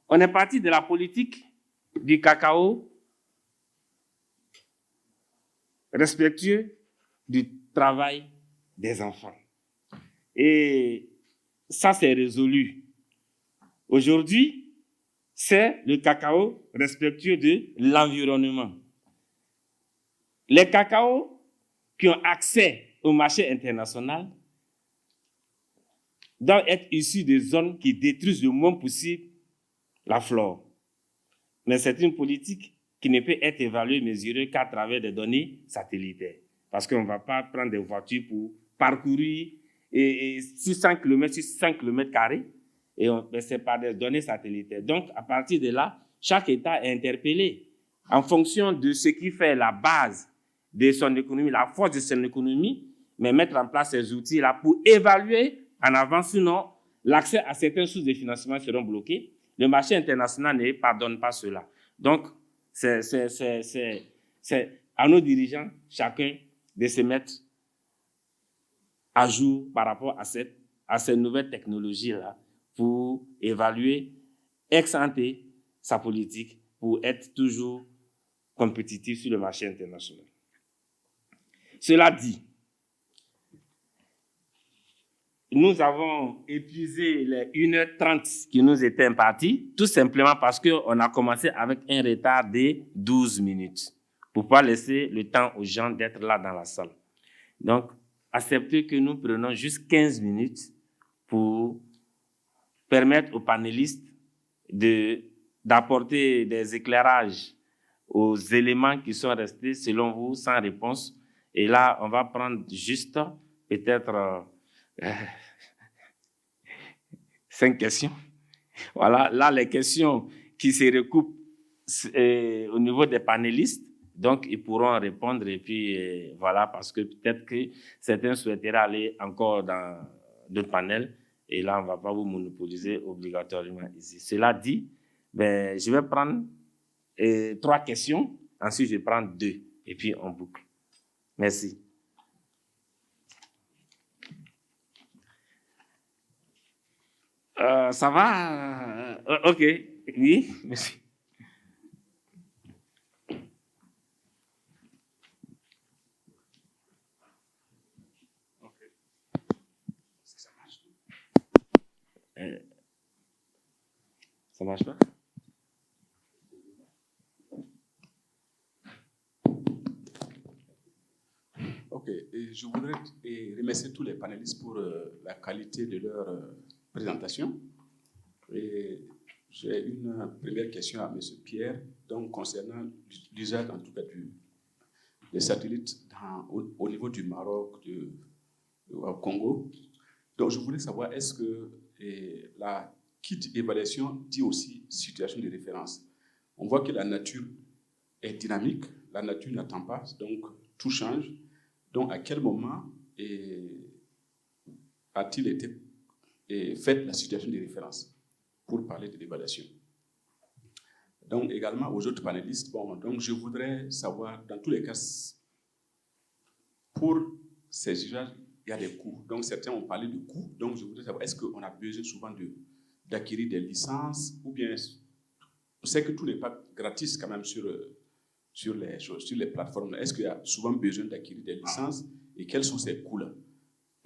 On est parti de la politique du cacao respectueux du travail des enfants. Et ça, c'est résolu. Aujourd'hui, c'est le cacao respectueux de l'environnement. Les cacaos qui ont accès au marché international doivent être issus de zones qui détruisent le moins possible la flore. Mais c'est une politique qui ne peut être évaluée et mesurée qu'à travers des données satellitaires. Parce qu'on ne va pas prendre des voitures pour parcourir 600 km sur 5 km carrés, et c'est par des données satellitaires. Donc, à partir de là, chaque État est interpellé en fonction de ce qui fait la base de son économie, la force de son économie, mais mettre en place ces outils-là pour évaluer en avance, sinon l'accès à certaines sources de financement seront bloqués. Le marché international ne pardonne pas cela. Donc, c'est à nos dirigeants, chacun, de se mettre à jour par rapport à ces nouvelles technologies-là pour évaluer ex ante sa politique pour être toujours compétitif sur le marché international. Cela dit, nous avons épuisé les 1h30 qui nous étaient impartis, tout simplement parce qu'on a commencé avec un retard de 12 minutes, pour ne pas laisser le temps aux gens d'être là dans la salle. Donc, acceptez que nous prenons juste 15 minutes pour permettre aux panélistes d'apporter des éclairages aux éléments qui sont restés, selon vous, sans réponse. Et là, on va prendre juste peut-être 5 questions. Voilà, là, les questions qui se recoupent au niveau des panélistes. Donc, ils pourront répondre et puis voilà, parce que peut-être que certains souhaiteraient aller encore dans d'autres panels et là, on ne va pas vous monopoliser obligatoirement ici. Cela dit, je vais prendre 3 questions, ensuite je prends 2 et puis on boucle. Merci. Ça va? OK. Oui, merci. Ça marche pas? Ok, et je voudrais remercier tous les panélistes pour la qualité de leur présentation. Et j'ai une première question à M. Pierre, donc concernant l'usage en tout cas des satellites au niveau du Maroc, au Congo. Donc je voulais savoir, est-ce que la kit évaluation dit aussi situation de référence? On voit que la nature est dynamique, la nature n'attend pas, donc tout change. Donc, à quel moment a-t-il été faite la situation de référence pour parler de l'évaluation? Donc, également aux autres panélistes, donc je voudrais savoir, dans tous les cas, pour ces usages, il y a des coûts. Donc, certains ont parlé de coûts. Donc, je voudrais savoir, est-ce qu'on a besoin souvent d'acquérir des licences ou bien on sait que tout n'est pas gratis quand même sur les plateformes. Est-ce qu'il y a souvent besoin d'acquérir des licences et quels sont ces coûts-là?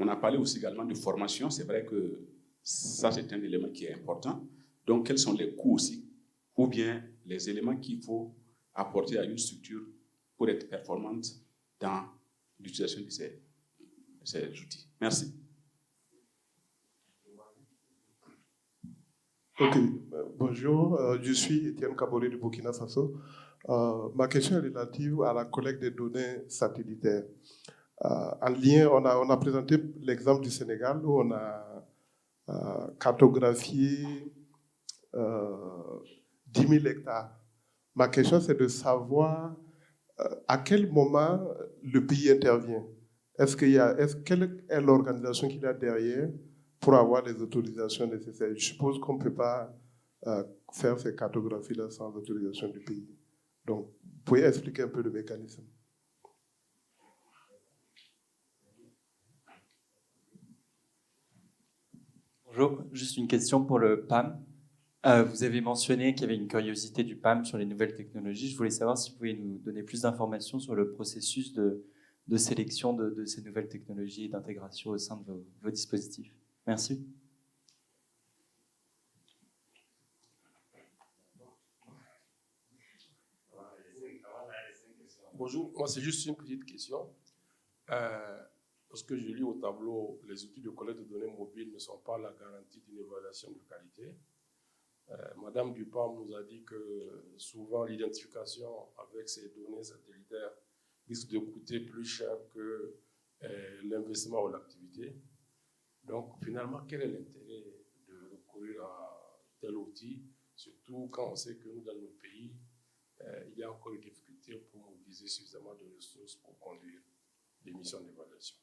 On a parlé aussi également de formation. C'est vrai que ça, c'est un élément qui est important. Donc, quels sont les coûts aussi ou bien les éléments qu'il faut apporter à une structure pour être performante dans l'utilisation de ces outils? Merci. Ok, bonjour, je suis Étienne Kaboré du Burkina Faso. Ma question est relative à la collecte des données satellitaires. En lien, on a présenté l'exemple du Sénégal où on a cartographié 10 000 hectares. Ma question, c'est de savoir à quel moment le pays intervient. Quelle est l'organisation qu'il y a derrière pour avoir les autorisations nécessaires? Je suppose qu'on ne peut pas faire ces cartographies-là sans autorisation du pays. Donc, vous pouvez expliquer un peu le mécanisme? Bonjour, juste une question pour le PAM. Vous avez mentionné qu'il y avait une curiosité du PAM sur les nouvelles technologies. Je voulais savoir si vous pouvez nous donner plus d'informations sur le processus de sélection de ces nouvelles technologies et d'intégration au sein de vos dispositifs. Merci. Bonjour, moi c'est juste une petite question. Lorsque je lis au tableau, les outils de collecte de données mobiles ne sont pas la garantie d'une évaluation de qualité. Madame Dupont nous a dit que souvent l'identification avec ces données satellitaires risque de coûter plus cher que l'investissement ou l'activité. Donc finalement, quel est l'intérêt de recourir à tel outil, surtout quand on sait que nous, dans nos pays, il y a encore des difficultés pour mobiliser suffisamment de ressources pour conduire des missions d'évaluation.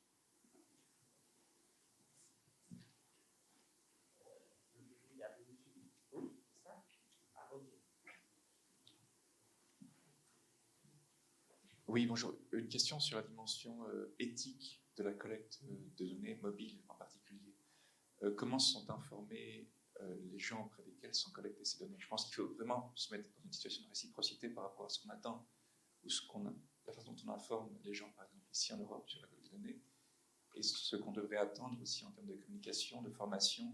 Oui, bonjour. Une question sur la dimension éthique de la collecte de données mobiles en particulier. Comment sont informés les gens auprès desquels sont collectées ces données? Je pense qu'il faut vraiment se mettre dans une situation de réciprocité par rapport à ce qu'on attend ou la façon dont on informe les gens, par exemple ici en Europe, sur la collecte de données, et ce qu'on devrait attendre aussi en termes de communication, de formation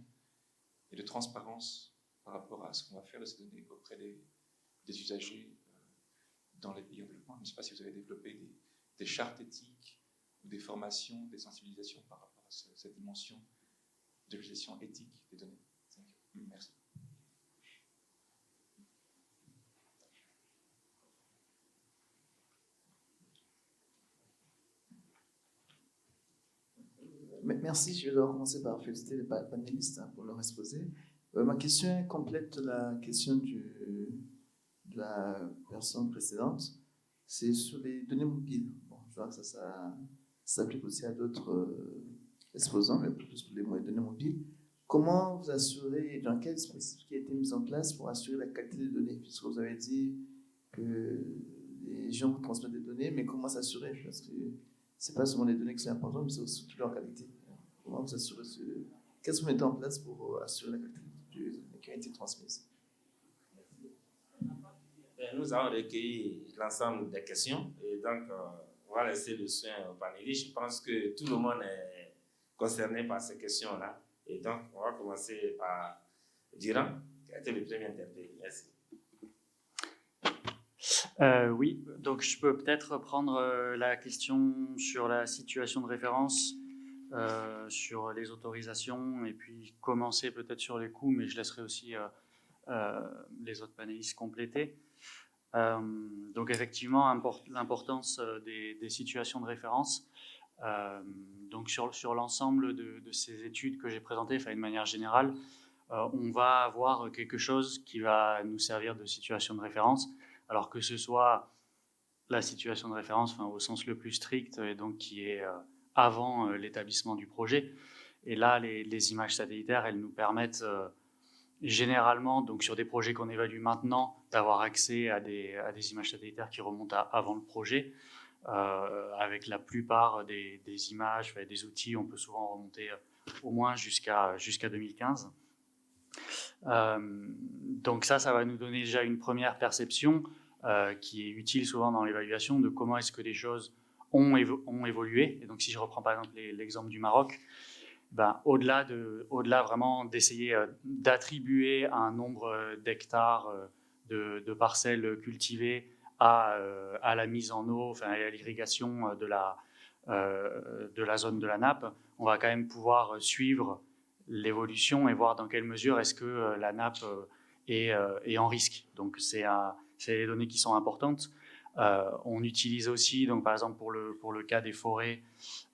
et de transparence par rapport à ce qu'on va faire de ces données auprès des usagers dans les pays en développement. Je ne sais pas si vous avez développé des chartes éthiques ou des formations, des sensibilisations par rapport à cette dimension de gestion éthique des données. Merci. Merci, je vais d'abord commencer par féliciter les panélistes pour leur exposé. Ma question complète la question de la personne précédente. C'est sur les données mobiles. Bon, je vois que ça s'applique aussi à d'autres exposants, mais plus pour les données mobiles. Comment vous assurez, dans quel dispositif qui a été mis en place pour assurer la qualité des données? Puisque vous avez dit que les gens vous transmettent des données, mais comment s'assurer? Parce que ce n'est pas seulement les données qui sont importantes, mais c'est aussi toute leur qualité. Comment vous assurez qu'est-ce que vous mettez en place pour assurer la qualité des données qui ont été transmises? Nous avons recueilli l'ensemble des questions et donc on va laisser le soin aux panélistes. Je pense que tout le monde est concerné par ces questions-là. Et donc, on va commencer par Diran, qui a été le premier interpellé. Merci. Oui, donc je peux peut-être prendre la question sur la situation de référence, sur les autorisations, et puis commencer peut-être sur les coûts, mais je laisserai aussi les autres panélistes compléter. Donc effectivement, l'importance des situations de référence. Donc sur l'ensemble de ces études que j'ai présentées, enfin, de manière générale, on va avoir quelque chose qui va nous servir de situation de référence, alors que ce soit la situation de référence, enfin, au sens le plus strict, et donc qui est avant l'établissement du projet. Et là, les images satellitaires, elles nous permettent généralement, donc sur des projets qu'on évalue maintenant, d'avoir accès à des images satellitaires qui remontent avant le projet. Avec la plupart des images, des outils, on peut souvent remonter au moins jusqu'à 2015. Donc ça va nous donner déjà une première perception qui est utile souvent dans l'évaluation de comment est-ce que les choses ont évolué. Et donc si je reprends par exemple l'exemple du Maroc, au-delà vraiment d'essayer d'attribuer un nombre d'hectares de parcelles cultivées à la mise en eau, enfin, à l'irrigation de la zone de la nappe, on va quand même pouvoir suivre l'évolution et voir dans quelle mesure est-ce que la nappe est en risque. Donc c'est des données qui sont importantes. On utilise aussi, donc, par exemple pour le cas des forêts,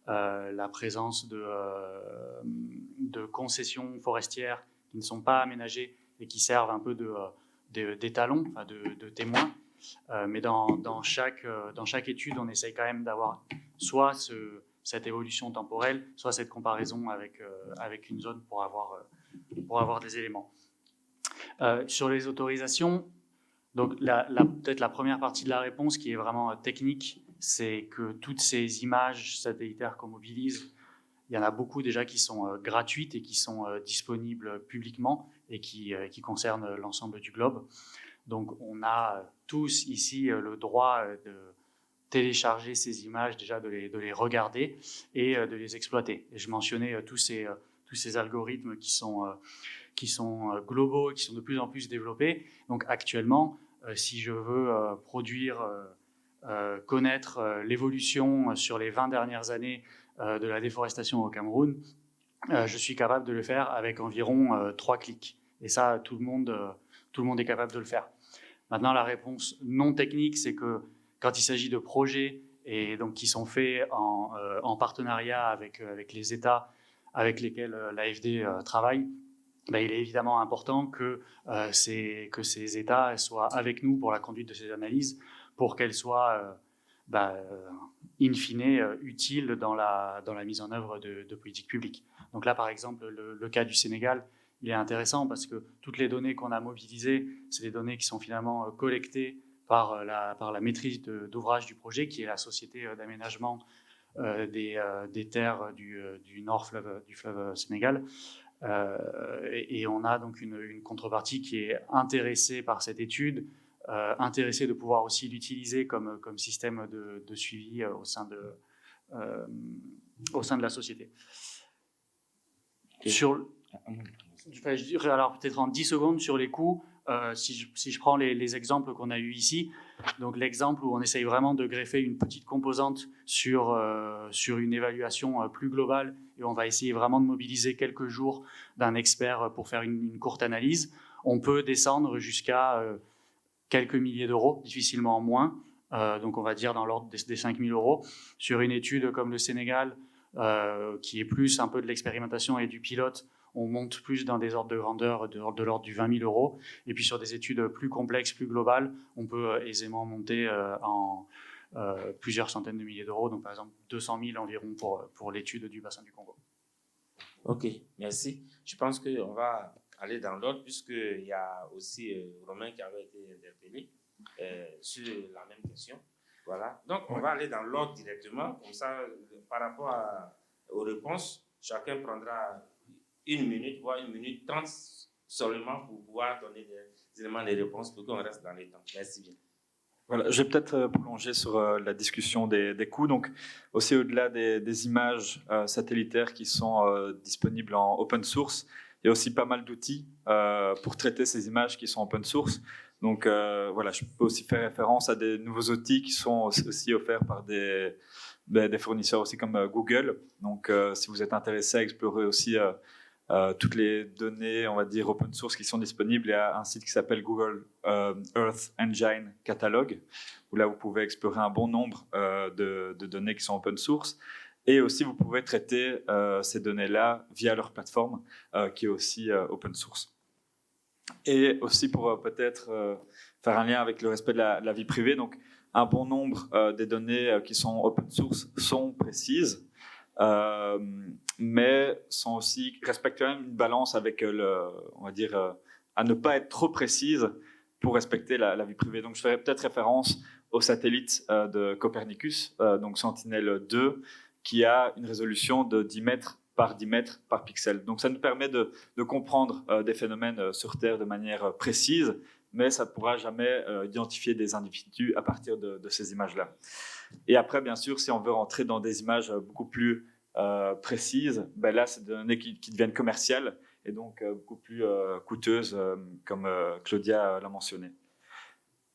la présence de concessions forestières qui ne sont pas aménagées et qui servent un peu d'étalons, enfin de témoins. Mais dans chaque étude, on essaye quand même d'avoir soit cette évolution temporelle, soit cette comparaison avec une zone pour avoir des éléments. Sur les autorisations, donc peut-être la première partie de la réponse qui est vraiment technique, c'est que toutes ces images satellitaires qu'on mobilise, il y en a beaucoup déjà qui sont gratuites et qui sont disponibles publiquement et qui concernent l'ensemble du globe. Donc on a tous ici le droit de télécharger ces images, déjà de les regarder et de les exploiter. Et je mentionnais tous ces algorithmes qui sont globaux, qui sont de plus en plus développés. Donc actuellement, si je veux connaître l'évolution sur les 20 dernières années de la déforestation au Cameroun, je suis capable de le faire avec environ 3 clics. Et ça, tout le monde est capable de le faire. Maintenant, la réponse non technique, c'est que quand il s'agit de projets et donc qui sont faits en partenariat avec les États avec lesquels l'AFD travaille, ben, il est évidemment important que ces États soient avec nous pour la conduite de ces analyses, pour qu'elles soient in fine utiles dans la mise en œuvre de politiques publiques. Donc là, par exemple, le cas du Sénégal, il est intéressant parce que toutes les données qu'on a mobilisées, c'est des données qui sont finalement collectées par la maîtrise d'ouvrage du projet, qui est la société d'aménagement des terres du fleuve Sénégal. Et on a donc une contrepartie qui est intéressée par cette étude, intéressée de pouvoir aussi l'utiliser comme système de suivi au sein de la société. Je dirais alors peut-être en 10 secondes sur les coûts, si je prends les exemples qu'on a eus ici, donc l'exemple où on essaye vraiment de greffer une petite composante sur une évaluation plus globale et on va essayer vraiment de mobiliser quelques jours d'un expert pour faire une courte analyse, on peut descendre jusqu'à quelques milliers d'euros, difficilement moins, donc on va dire dans l'ordre des 5 000 euros. Sur une étude comme le Sénégal, qui est plus un peu de l'expérimentation et du pilote, on monte plus dans des ordres de grandeur de l'ordre du 20 000 euros. Et puis sur des études plus complexes, plus globales, on peut aisément monter en plusieurs centaines de milliers d'euros. Donc par exemple 200 000 environ pour l'étude du bassin du Congo. Ok, merci. Je pense qu'on va aller dans l'ordre puisqu'il y a aussi Romain qui avait été interpellé sur la même question. Voilà. Donc on va aller dans l'ordre directement. Comme ça, par rapport aux réponses, chacun prendra 1 minute, voire 1 minute 30 seulement pour pouvoir donner des éléments de réponse pour qu'on reste dans les temps. Merci bien. Voilà, je vais peut-être prolonger sur la discussion des coûts. Donc, aussi au-delà des images satellitaires qui sont disponibles en open source, il y a aussi pas mal d'outils pour traiter ces images qui sont open source. Donc, voilà, je peux aussi faire référence à des nouveaux outils qui sont aussi offerts par des fournisseurs aussi comme Google. Donc, si vous êtes intéressé à explorer aussi toutes les données, on va dire, open source qui sont disponibles, il y a un site qui s'appelle Google Earth Engine Catalog, où là, vous pouvez explorer un bon nombre de données qui sont open source. Et aussi, vous pouvez traiter ces données-là via leur plateforme, qui est aussi open source. Et aussi, pour peut-être faire un lien avec le respect de la vie privée, donc un bon nombre des données qui sont open source sont précises, mais sont aussi, respectent quand même une balance avec on va dire, à ne pas être trop précise pour respecter la vie privée. Donc je ferai peut-être référence au satellite de Copernicus, donc Sentinel-2, qui a une résolution de 10 mètres par 10 mètres par pixel. Donc ça nous permet de comprendre des phénomènes sur Terre de manière précise, mais ça ne pourra jamais identifier des individus à partir de ces images-là. Et après, bien sûr, si on veut rentrer dans des images beaucoup plus précises, ben là, c'est des données qui deviennent commerciales et donc beaucoup plus coûteuses, comme Claudia l'a mentionné.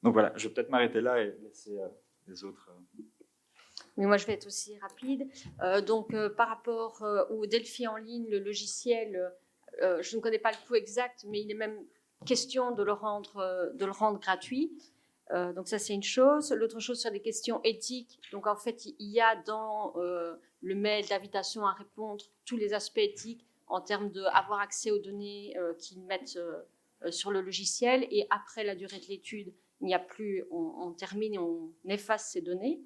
Donc voilà, je vais peut-être m'arrêter là et laisser les autres... Mais moi, je vais être aussi rapide. Par rapport au Delphi en ligne, le logiciel, je ne connais pas le coût exact, mais il est même question de le rendre gratuit. Donc ça, c'est une chose. L'autre chose, sur des questions éthiques. Donc en fait, il y a dans le mail d'invitation à répondre tous les aspects éthiques en termes d'avoir accès aux données qu'ils mettent sur le logiciel. Et après la durée de l'étude, il n'y a plus, on termine et on efface ces données.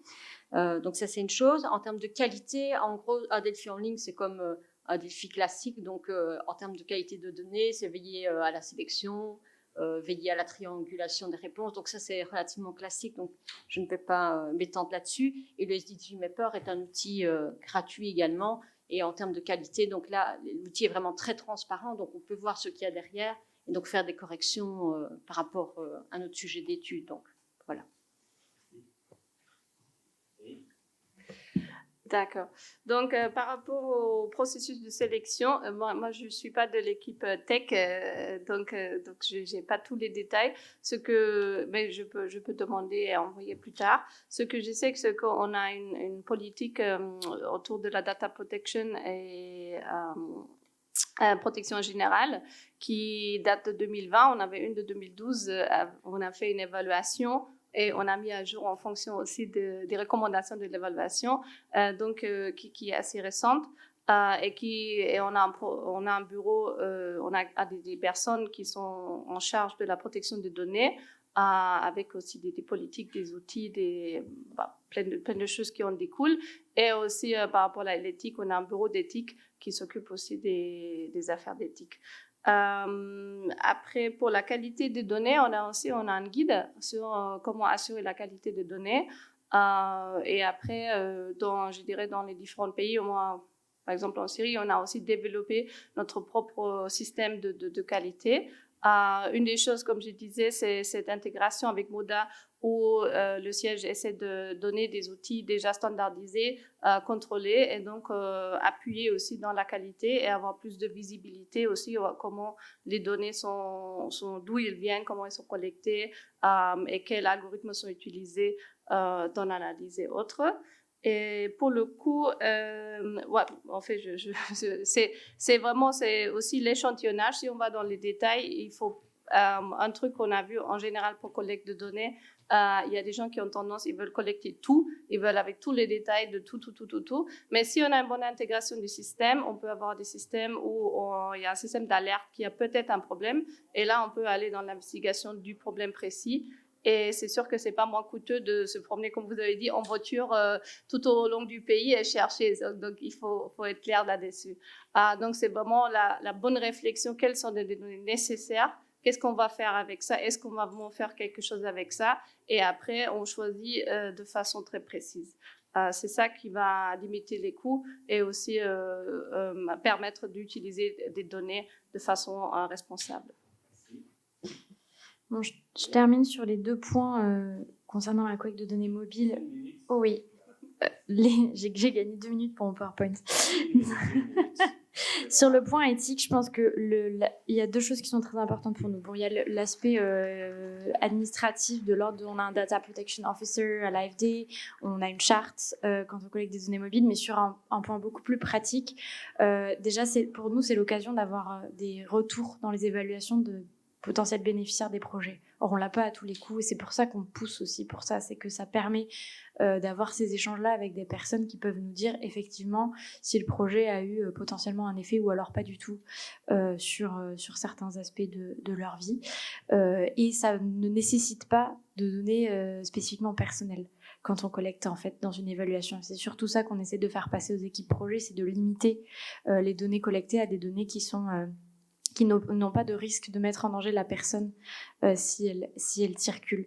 Donc ça, c'est une chose. En termes de qualité, en gros, Adelphi en ligne, c'est comme Adelphi classique. Donc en termes de qualité de données, c'est veiller à la sélection, veiller à la triangulation des réponses. Donc ça, c'est relativement classique. Donc je ne vais pas m'étendre là-dessus. Et le SDG Mapper est un outil gratuit également. Et en termes de qualité, donc là, l'outil est vraiment très transparent. Donc on peut voir ce qu'il y a derrière et donc faire des corrections par rapport à notre sujet d'étude. Donc voilà. D'accord. Donc, par rapport au processus de sélection, moi je ne suis pas de l'équipe tech, donc je n'ai pas tous les détails. Mais je peux demander et envoyer plus tard. Ce que je sais, c'est qu'on a une politique autour de la data protection et protection générale qui date de 2020. On avait une de 2012. On a fait une évaluation. Et on a mis à jour en fonction aussi des recommandations de l'évaluation, qui est assez récente. Et on a un bureau, on a des personnes qui sont en charge de la protection des données, avec aussi des politiques, des outils, plein de choses qui en découlent. Et aussi, par rapport à l'éthique, on a un bureau d'éthique qui s'occupe aussi des affaires d'éthique. Après, pour la qualité des données, on a un guide sur comment assurer la qualité des données. Et après, je dirais dans les différents pays, au moins, par exemple en Syrie, on a aussi développé notre propre système de qualité. Une des choses, comme je disais, c'est cette intégration avec Moda où le siège essaie de donner des outils déjà standardisés, contrôlés et donc appuyer aussi dans la qualité et avoir plus de visibilité aussi comment les données sont d'où ils viennent, comment elles sont collectées et quels algorithmes sont utilisés dans l'analyse et autres. Et pour le coup, en fait, c'est aussi l'échantillonnage. Si on va dans les détails, il faut un truc qu'on a vu en général pour collecte de données. Il y a des gens qui ont tendance, ils veulent collecter tout, ils veulent avec tous les détails de tout. Mais si on a une bonne intégration du système, on peut avoir des systèmes où il y a un système d'alerte qui a peut-être un problème. Et là, on peut aller dans l'investigation du problème précis. Et c'est sûr que c'est pas moins coûteux de se promener, comme vous avez dit, en voiture tout au long du pays et chercher. Donc, il faut être clair là-dessus. Donc, c'est vraiment la bonne réflexion. Quelles sont les données nécessaires? Qu'est-ce qu'on va faire avec ça? Est-ce qu'on va vraiment faire quelque chose avec ça? Et après, on choisit de façon très précise. C'est ça qui va limiter les coûts et aussi permettre d'utiliser des données de façon responsable. Bon, je termine sur les 2 points concernant la collecte de données mobiles. Oh oui, j'ai gagné 2 minutes pour mon PowerPoint. Sur le point éthique, je pense que il y a 2 choses qui sont très importantes pour nous. Bon, il y a l'aspect administratif de l'ordre on a un Data Protection Officer à l'AFD, on a une charte quand on collecte des données mobiles, mais sur un point beaucoup plus pratique. Déjà, pour nous, c'est l'occasion d'avoir des retours dans les évaluations de potentiels bénéficiaires des projets. Or, on l'a pas à tous les coups et c'est pour ça qu'on pousse aussi pour ça, c'est que ça permet d'avoir ces échanges-là avec des personnes qui peuvent nous dire effectivement si le projet a eu potentiellement un effet ou alors pas du tout sur certains aspects de leur vie. Et ça ne nécessite pas de données spécifiquement personnelles quand on collecte en fait dans une évaluation. C'est surtout ça qu'on essaie de faire passer aux équipes projets, c'est de limiter les données collectées à des données qui n'ont pas de risque de mettre en danger la personne si elle circule.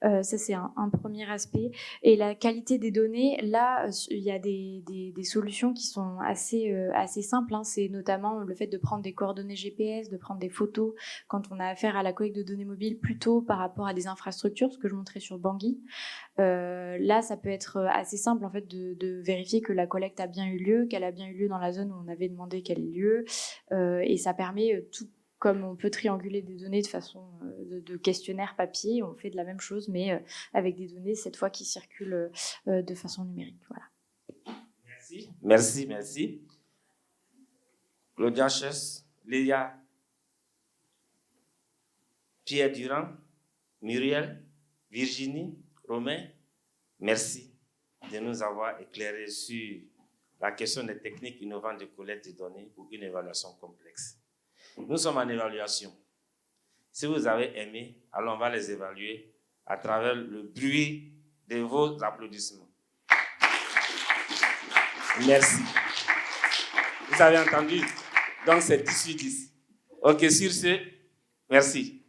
Ça, c'est un premier aspect. Et la qualité des données, là, il y a des solutions qui sont assez simples. Hein. C'est notamment le fait de prendre des coordonnées GPS, de prendre des photos quand on a affaire à la collecte de données mobiles, plutôt par rapport à des infrastructures, ce que je montrais sur Bangui. Là, ça peut être assez simple en fait de vérifier que la collecte a bien eu lieu, qu'elle a bien eu lieu dans la zone où on avait demandé qu'elle ait lieu, et ça permet tout comme on peut trianguler des données de façon de questionnaire papier, on fait de la même chose, mais avec des données cette fois qui circulent de façon numérique. Voilà. Merci. Claudia Chess, Léa, Pierre Durand, Muriel, Virginie, Romain, merci de nous avoir éclairé sur la question des techniques innovantes de collecte de données pour une évaluation complexe. Nous sommes en évaluation. Si vous avez aimé, alors on va les évaluer à travers le bruit de vos applaudissements. Merci. Vous avez entendu? Donc c'est 18-10. Ok, sur ce, merci.